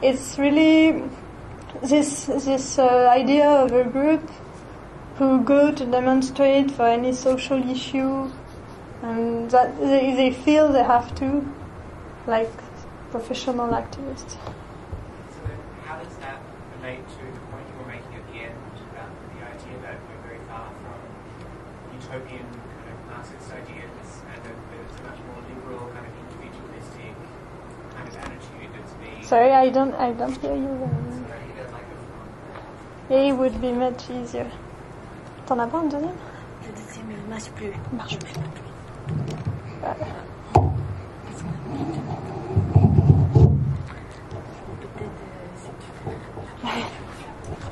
it's really this idea of a group who go to demonstrate for any social issue, and that they feel they have to, like professional activists. So then how does that relate to the point you were making at the end about the idea that we're very far from utopian kind of Marxist ideas, and that there's a much more liberal kind of individualistic kind of attitude that's being... Sorry, I don't hear you. Sorry, there's like a... Yeah, it would be much easier. T'en as pas un deuxième? troisième ne marche plus.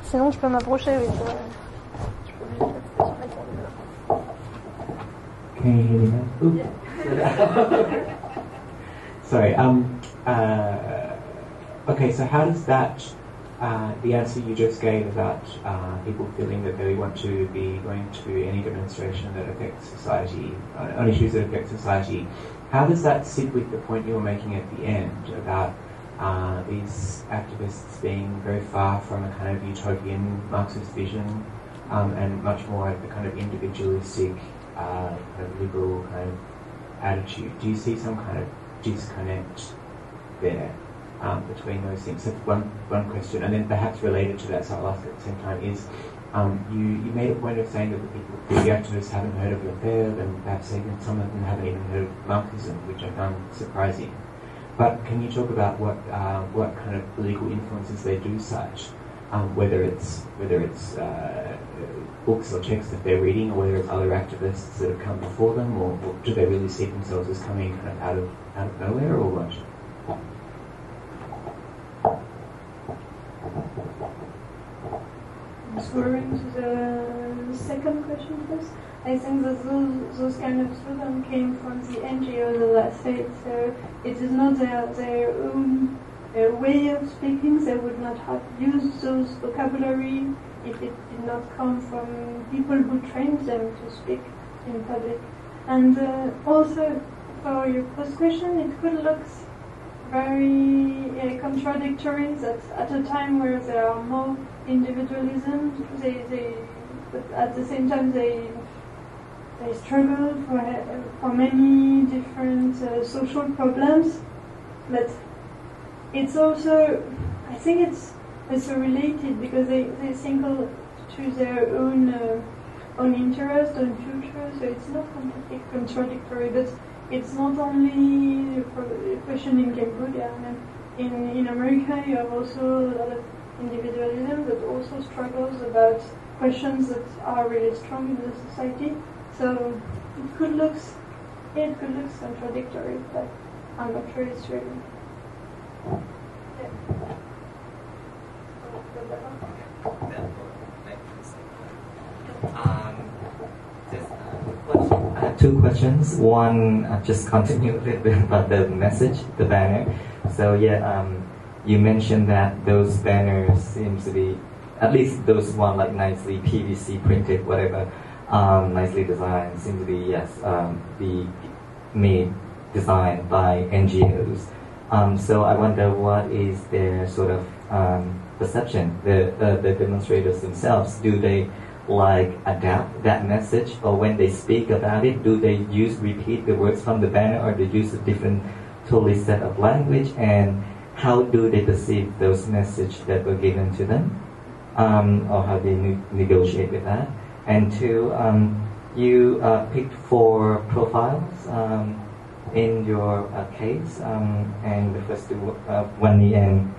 Sinon, je peux m'approcher, oui. Can you hear me now? Sorry. Okay, so how does that, the answer you just gave about people feeling that they want to be going to any demonstration that affects society, on issues that affect society, how does that sit with the point you were making at the end about these activists being very far from a kind of utopian Marxist vision and much more of the kind of individualistic, kind of liberal kind of attitude? Do you see some kind of disconnect there between those things? That's one question. And then perhaps related to that, so I'll ask at the same time, is you made a point of saying that the activists haven't heard of Lefebvre, and perhaps even some of them haven't even heard of Marxism, which I found surprising. But can you talk about what kind of political influences they do such, whether it's books or texts that they're reading, or whether it's other activists that have come before them, or do they really see themselves as coming kind of out of nowhere, or what? Referring to the second question first, I think that those kind of slogans came from the NGOs, as I said. So it is not their own way of speaking. They would not have used those vocabulary if it did not come from people who trained them to speak in public. And also, for your first question, it could look very contradictory that at a time where there are more individualism, but at the same time they struggle for many different social problems. But it's also, I think it's also related because they think to their own interest, own future. So it's not completely contradictory, but it's not only a question in Cambodia. I mean, in America, you have also a lot of individualism, but also struggles about questions that are really strong in the society. So it could look contradictory, but I'm not sure it's really. Two questions. One, just continue a little bit about the message, the banner. So you mentioned that those banners seems to be, at least those one like nicely PVC printed, whatever, nicely designed, seem to be designed by NGOs. So I wonder what is their sort of perception, the demonstrators themselves. Do they adapt that message, or when they speak about it, do they repeat the words from the banner, or they use a different totally set of language, and how do they perceive those messages that were given to them, or how they negotiate with that? And two, you picked 4 profiles in your case, and the first two, Wani and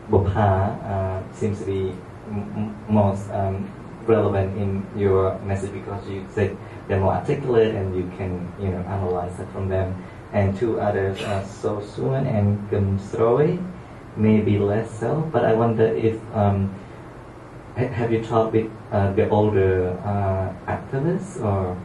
Bopha, seems to be most relevant in your message because you said they're more articulate and you can analyze it from them. And 2 others, So Suan and Gumsroy, maybe less so. But I wonder if have you talked with the older activists or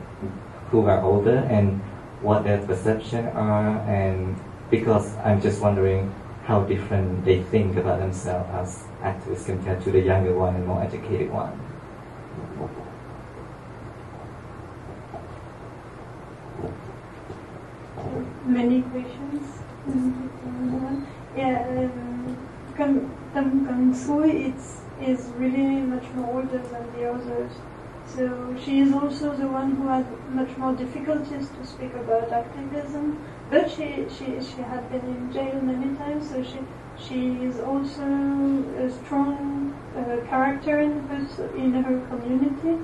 who are older and what their perception are, and because I'm just wondering how different they think about themselves as activists compared to the younger one and more educated one. Many questions. Tam Sui is really much more older than the others. So she is also the one who had much more difficulties to speak about activism, but she had been in jail many times, so she is also a strong character in her community.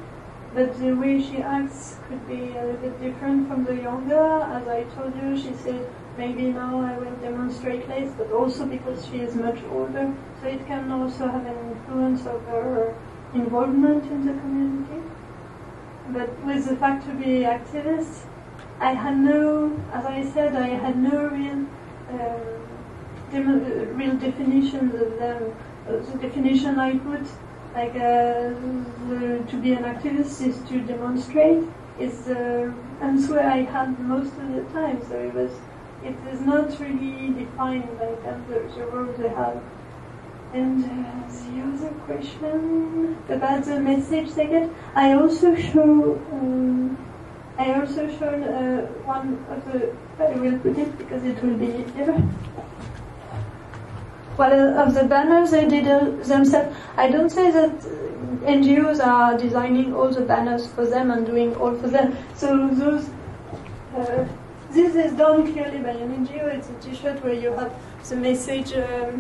But the way she acts could be a little bit different from the younger. As I told you, she said, maybe now I will demonstrate less, but also because she is much older. So it can also have an influence of her involvement in the community. but with the fact to be activist, I had no, as I said, I had no real definitions of them. The definition I put, like to be an activist is to demonstrate, is the answer I had most of the time. So it is not really defined like the role they have. And the other question about the message they get, I also showed one of the, I will put it because it will be easier. One of the banners they did themselves. I don't say that NGOs are designing all the banners for them and doing all for them. So those, this is done clearly by an NGO. It's a T-shirt where you have the message, a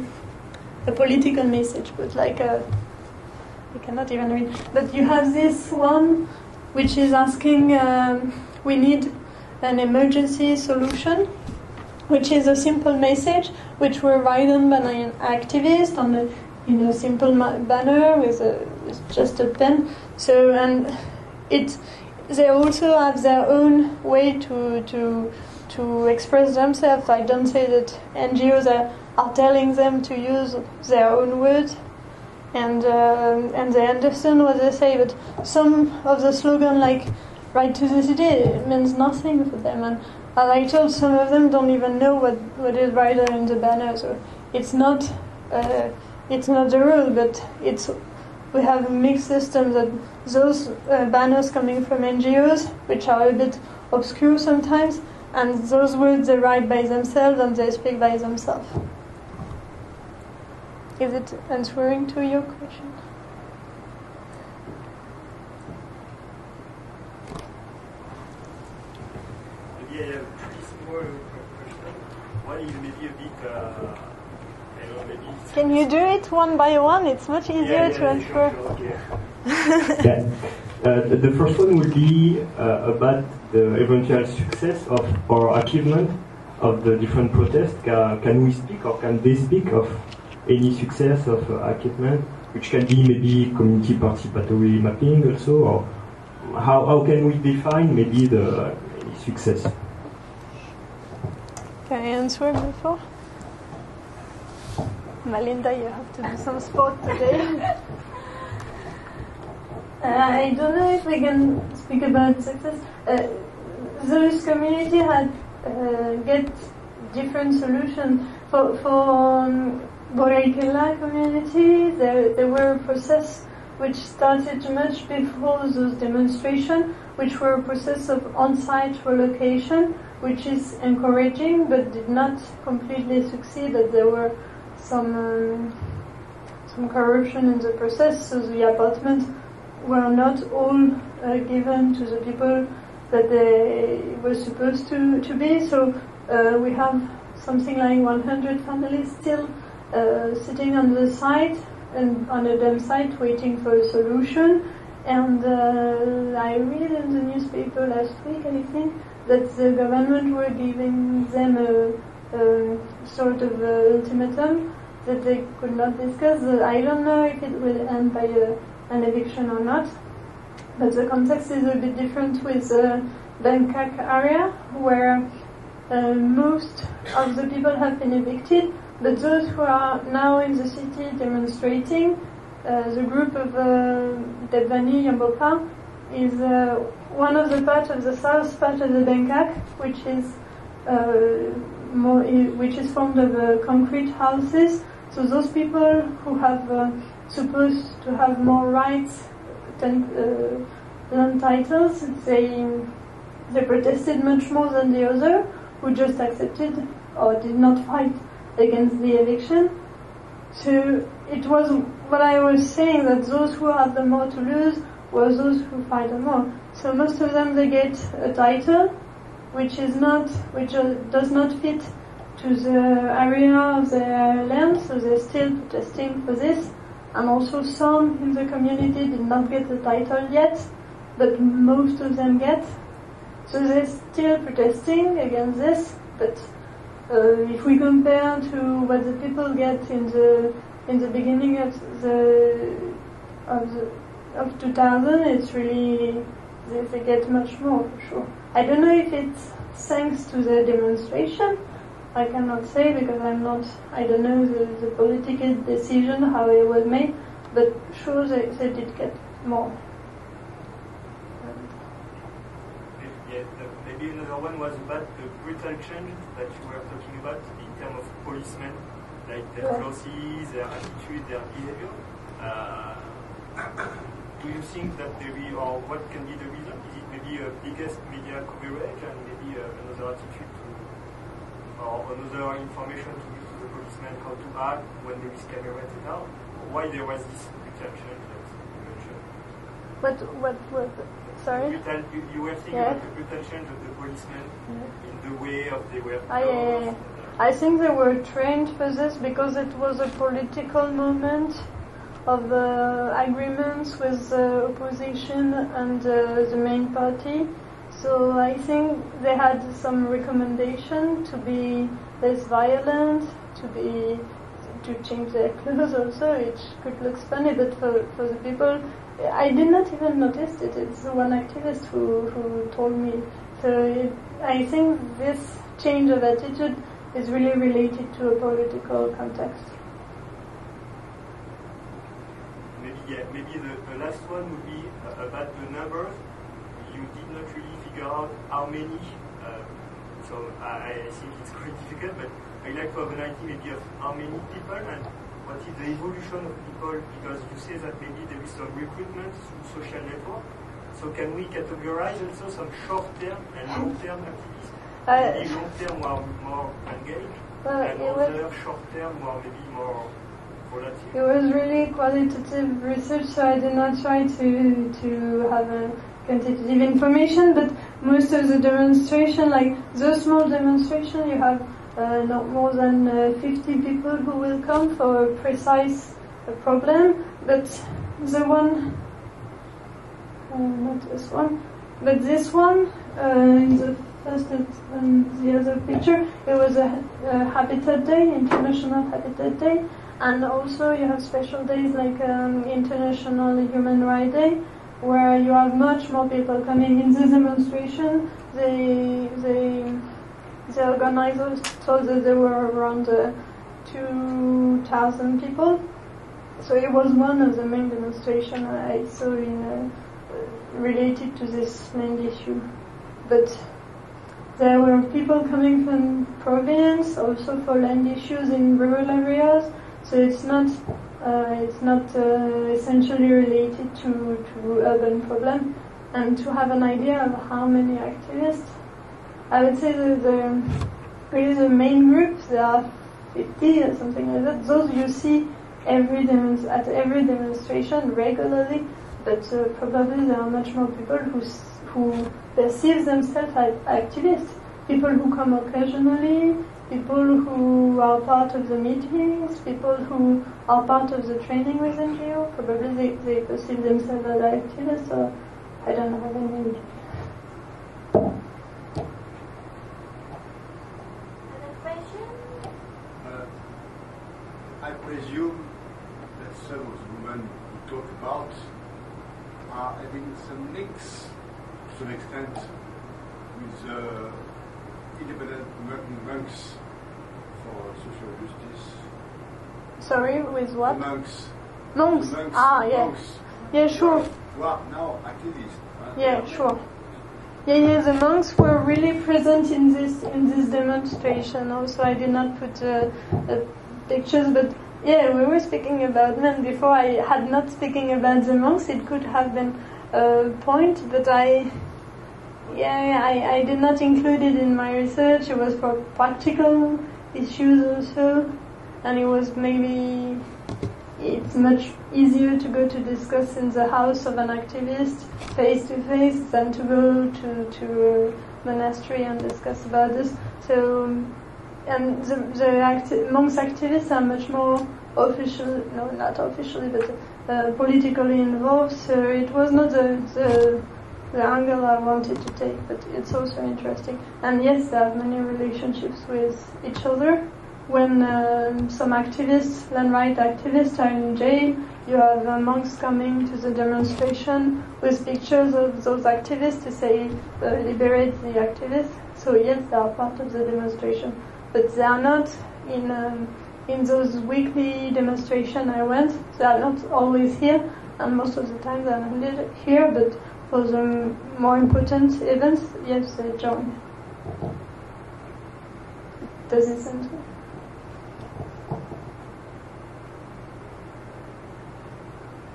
political message, but like you cannot even read. But you have this one which is asking, we need an emergency solution, which is a simple message, which were written by an activist on a simple banner with just a pen. So and they also have their own way to express themselves. I don't say that NGOs are telling them to use their own words, and they understand what they say. But some of the slogan, like "Right to the City," means nothing for them. And as I told, some of them don't even know what is written in the banner. So it's not the rule, but we have a mixed system that those banners coming from NGOs, which are a bit obscure sometimes, and those words they write by themselves and they speak by themselves. Is it answering to your question? Maybe I have a pretty small question. One is maybe a bit, maybe... Can you do it one by one? It's much easier to answer. Sure, okay. The first one would be about the eventual success of or achievement of the different protests. Can we speak or can they speak of any success of achievement, which can be maybe community participatory mapping also, or how can we define maybe the success? Can I answer before? Melinda, you have to do some sport today. I don't know if we can speak about success. Those community had get different solutions. For Borikela community, there were a process which started much before those demonstrations, which were a process of on-site relocation, which is encouraging but did not completely succeed, that there were some corruption in the process, so the apartments were not all given to the people that they were supposed to be. So we have something like 100 families still sitting on the site and on a dam site waiting for a solution. And I read in the newspaper last week, I think, that the government were giving them a sort of ultimatum that they could not discuss. I don't know if it will end by an eviction or not, but the context is a bit different with the Bangkok area, where most of the people have been evicted, but those who are now in the city demonstrating, the group of Debvani Yambopa is one of the parts of the south part of the Bangkok, which is formed of concrete houses. So those people who have supposed to have more rights than land titles, they protested much more than the other, who just accepted or did not fight against the eviction. So it was what I was saying, that those who have the more to lose were those who fight the more. So most of them, they get a title which does not fit to the area of their land, so they're still protesting for this. And also some in the community did not get the title yet, but most of them get. So they're still protesting against this, but if we compare to what the people get in the beginning of 2000, it's really they get much more, for sure. I don't know if it's thanks to the demonstration. I cannot say because I don't know the political decision, how it was made, but sure they did get more. Maybe another one was about the brutal change that you were talking about in terms of policemen, like their clothes, their attitude, their behavior. Do you think that maybe, or what can be the reason? Is it maybe a biggest media coverage and maybe another attitude to, or another information to give to the policemen how to act when there is camera etc.? Why there was this brutal change that you mentioned? What? Sorry? You were thinking about the brutal change of the policemen in the way of they were. I think they were trained for this because it was a political moment of agreements with the opposition and the main party. So I think they had some recommendation to be less violent, to change their clothes also, which could look funny, but for the people, I did not even notice it. It's one activist who told me. So I think this change of attitude is really related to a political context. Maybe the last one would be about the numbers. You did not really figure out how many, so I think it's quite difficult, but I'd like to have an idea maybe of how many people and what is the evolution of people, because you say that maybe there is some recruitment through social network. So can we categorize also some short-term and long-term activities? Maybe long-term were more engaged, and other short-term were maybe more volatile. It was really qualitative research, so I did not try to have a quantitative information, but most of the demonstration, like those small demonstration, you have not more than 50 people who will come for a precise problem, but the one, not this one, but this one, in the first and the other picture, it was a Habitat Day, International Habitat Day, and also you have special days like International Human Rights Day, where you have much more people coming in this demonstration. The organizers told us there were around 2,000 people. So it was one of the main demonstrations I saw related to this main issue. But there were people coming from province, also for land issues in rural areas. So it's not essentially related to urban problem. And to have an idea of how many activists, I would say that the main groups, there are 50 or something like that. Those you see at every demonstration regularly, but probably there are much more people who perceive themselves as activists. People who come occasionally, people who are part of the meetings, people who are part of the training with NGO. Probably they perceive themselves as activists, or I don't have any idea. I presume that some of the women you talk about are having some links to some extent with independent monks for social justice. Sorry, with what? The monks. Monks. The monks. Yeah. Monks. Yeah, sure. Who are now activists. Yeah, sure. Yeah, the monks were really present in this demonstration. Also, I did not put pictures, but yeah, we were speaking about men before. I had not speaking about the monks. It could have been a point, but I did not include it in my research. It was for practical issues also, and it was maybe it's much easier to go to discuss in the house of an activist face to face than to go to a monastery and discuss about this. So, and the monks activists are much more not officially, but politically involved. So it was not the angle I wanted to take, but it's also interesting. And yes, they have many relationships with each other, when some activists, land rights activists, are in jail, you have monks coming to the demonstration with pictures of those activists to say, liberate the activists. So yes, they are part of the demonstration, but they are not in those weekly demonstrations I went. They are not always here, and most of the time they are not here, but for the more important events, yes, they join. Does it sound good?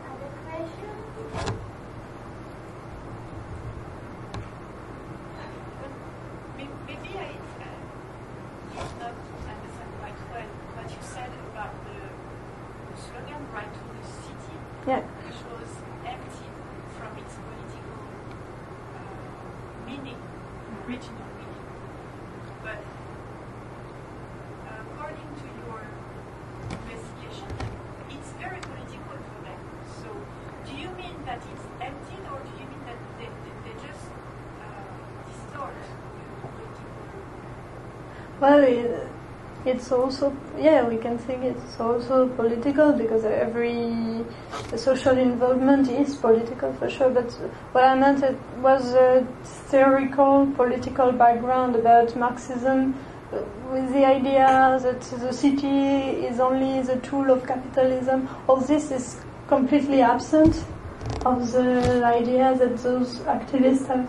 Other questions? Maybe I did not understand quite well what you said about the slogan "Right to the City," Yeah. which was empty from its political meaning, original meaning. But according to your investigation, it's very political for them. So, do you mean that it's empty, or do you mean that they just distort the political? Well, it's also, yeah, we can think it's also political because every social involvement is political for sure. But what I meant it was a theoretical political background about Marxism, with the idea that the city is only the tool of capitalism. All this is completely absent of the idea that those activists have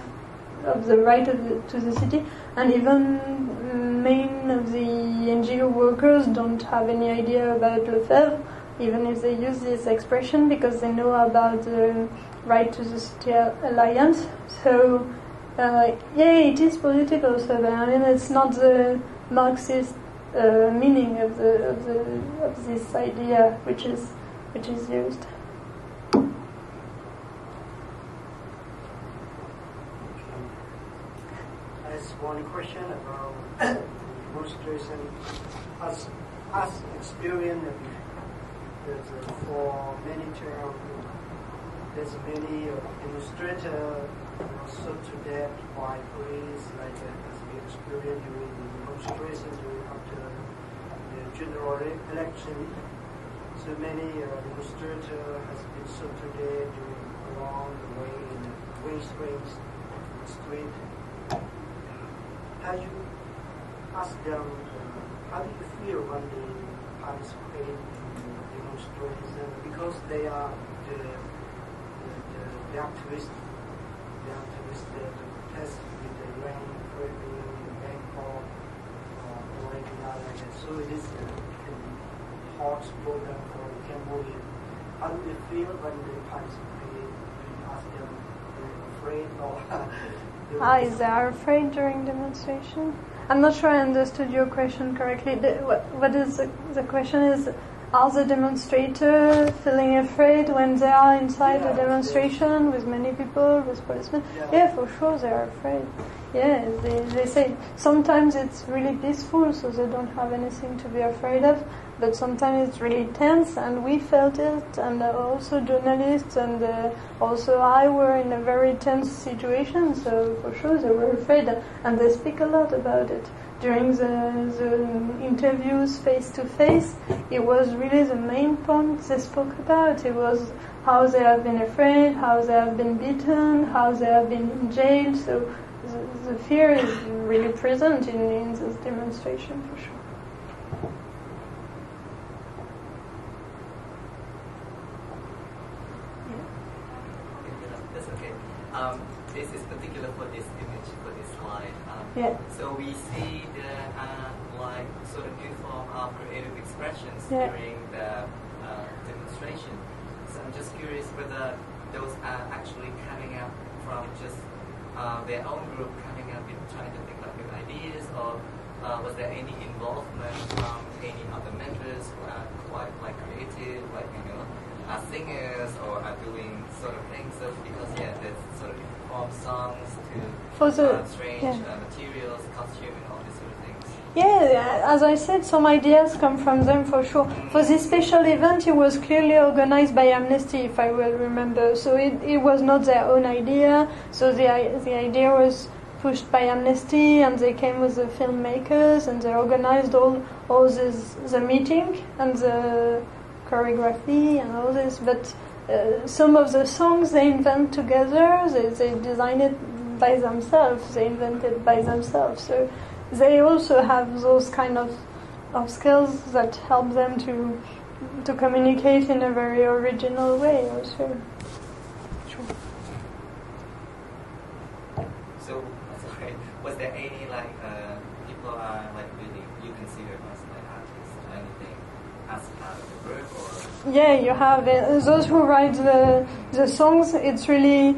of the right to the city, and even many of the NGO workers don't have any idea about Lefebvre, even if they use this expression, because they know about the right to the city alliance. So, yeah, it is political. So, I mean, it's not the Marxist meaning of this idea which is used. One question about demonstration. As experience for many terms, there's many demonstrators also to death by police, like as we experienced during the demonstration after the general election. So many demonstrators has been shot to death along the way in the waste range, the street. How you ask them, how do you feel when they participate in demonstration? Because they are the activists that protest with the rain, in Bangkok, or anything like that. So it is a hot program for Cambodia. How do they feel when they participate? Do you ask them, are they afraid or? Is they are afraid during demonstration? I'm not sure I understood your question correctly. What is the question is, are the demonstrators feeling afraid when they are inside a demonstration with many people, with policemen? Yeah, for sure they are afraid. Yeah, they say sometimes it's really peaceful, so they don't have anything to be afraid of, but sometimes it's really tense, and we felt it, and also journalists, and also I were in a very tense situation, so for sure they were afraid, and they speak a lot about it. During the interviews face-to-face, it was really the main point they spoke about. It was how they have been afraid, how they have been beaten, how they have been in jail, so the fear is really present in this demonstration for sure. That's okay. This is particular for this image, for this slide. So we see the like sort of informal creative expressions during the demonstration. So I'm just curious whether those are actually coming up from just their own group coming up and trying to think of new ideas, or was there any involvement from any other mentors who are quite like creative, like are singers or are doing sort of things? So because there's sort of informed songs to strange materials, costume, and all these sort of things. Yeah, as I said, some ideas come from them for sure. For this special event, it was clearly organized by Amnesty, if I will remember. So it was not their own idea. So the idea was pushed by Amnesty, and they came with the filmmakers, and they organized all the meeting and the choreography and all this. But some of the songs they invent together, they design it by themselves, they invent it by themselves. So they also have those kind of skills that help them to communicate in a very original way also. So, sorry, was there any people are really you consider as artists or anything as part of the group, or? Yeah, you have those who write the songs. It's really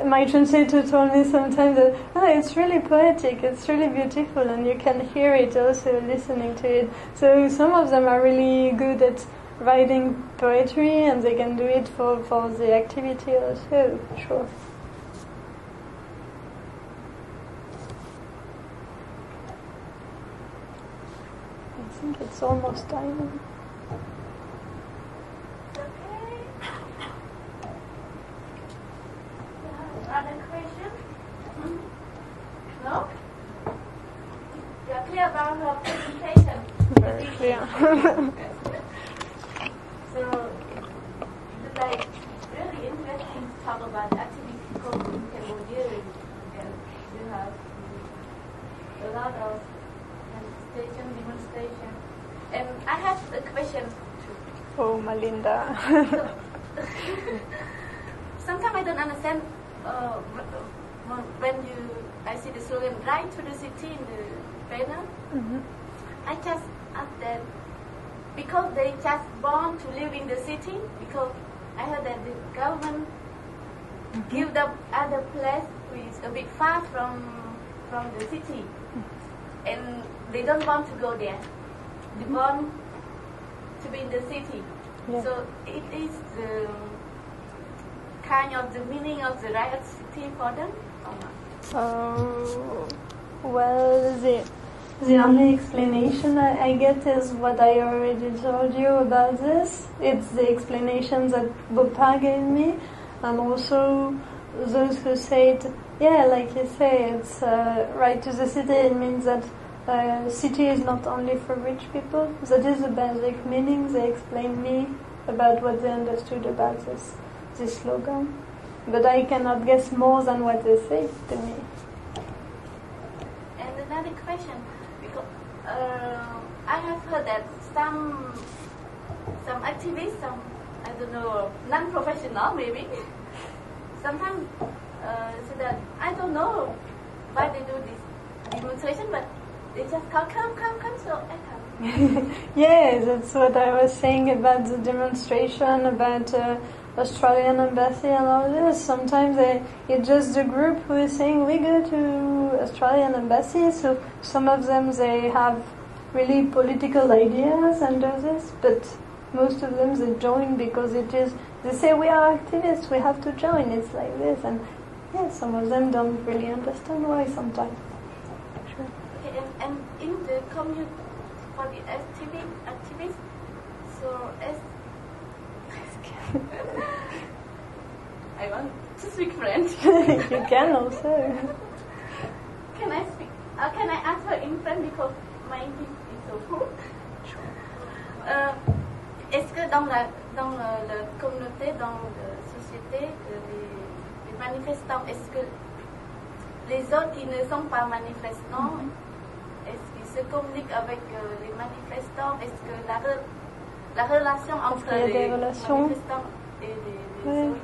my translator told me sometimes that it's really poetic, it's really beautiful, and you can hear it also listening to it. So some of them are really good at writing poetry, and they can do it for the activity also. Sure. I think it's almost time. Other question? No? You're clear about her presentation? Very clear. So, it's really interesting to talk about activities in Cambodia. And you have a lot of demonstration. And I have a question too. Oh, Melinda. Sometimes I don't understand when I see the slogan "Right to the City" in the banner. Mm-hmm. I just ask them because they just born to live in the city. Because I heard that the government give them other place which is a bit far from the city, and they don't want to go there. They want to be in the city. Yeah. So it is the kind of the meaning of the right city for them or not? Well, the only explanation I get is what I already told you about this. It's the explanation that Bopa gave me, and also those who say it, yeah, like you say, it's right to the city. It means that city is not only for rich people. That is the basic meaning. They explained me about what they understood about this slogan. But I cannot guess more than what they say to me. And another question, because I have heard that some activists, some, I don't know, non-professional maybe, sometimes say that I don't know why they do this demonstration, but they just call, come, so I come. Yeah, that's what I was saying about the demonstration, about Australian embassy and all this. Sometimes it's just the group who is saying we go to Australian embassy. So some of them, they have really political ideas under this, but most of them they join because they say we are activists, we have to join. It's like this, and yeah, some of them don't really understand why sometimes. Sure. Okay, and in the community for the activists, so as I want to speak French. You can also. Can I speak? Can I answer in French because my English is so poor? Est-ce que dans la communauté, dans la société, les manifestants, est-ce que les autres qui ne sont pas manifestants, est-ce qu'ils se communiquent avec les manifestants? Est-ce que la relation entre les manifestants et les autres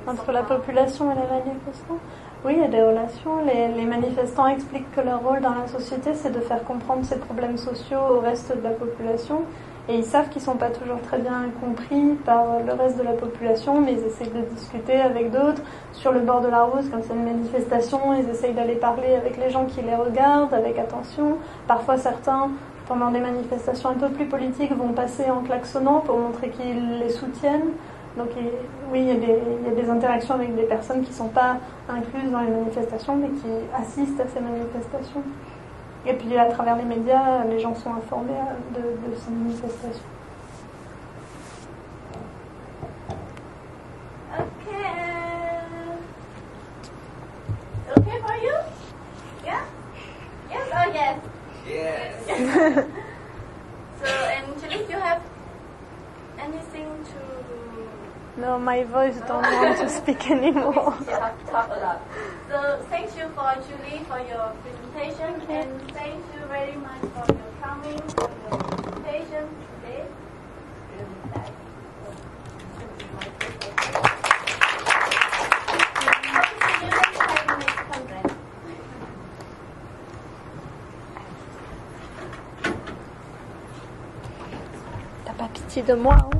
entre la population et les manifestants? Oui, il y a des relations. Les manifestants expliquent que leur rôle dans la société, c'est de faire comprendre ces problèmes sociaux au reste de la population. Et ils savent qu'ils ne sont pas toujours très bien compris par le reste de la population, mais ils essayent de discuter avec d'autres. Sur le bord de la route, quand c'est une manifestation, ils essayent d'aller parler avec les gens qui les regardent avec attention. Parfois, certains, pendant des manifestations un peu plus politiques, vont passer en klaxonnant pour montrer qu'ils les soutiennent. Donc oui, il y a des interactions avec des personnes qui ne sont pas incluses dans les manifestations, mais qui assistent à ces manifestations. Et puis à travers les médias, les gens sont informés de ces manifestations. Okay for you? want to... No, my voice don't want to speak anymore. You have to talk a lot. So thank you for Julie for your presentation, and thank you very much for your coming, for your presentation today. Really nice. Hope to see you next time next conference. T'as pas pitié de moi, hein?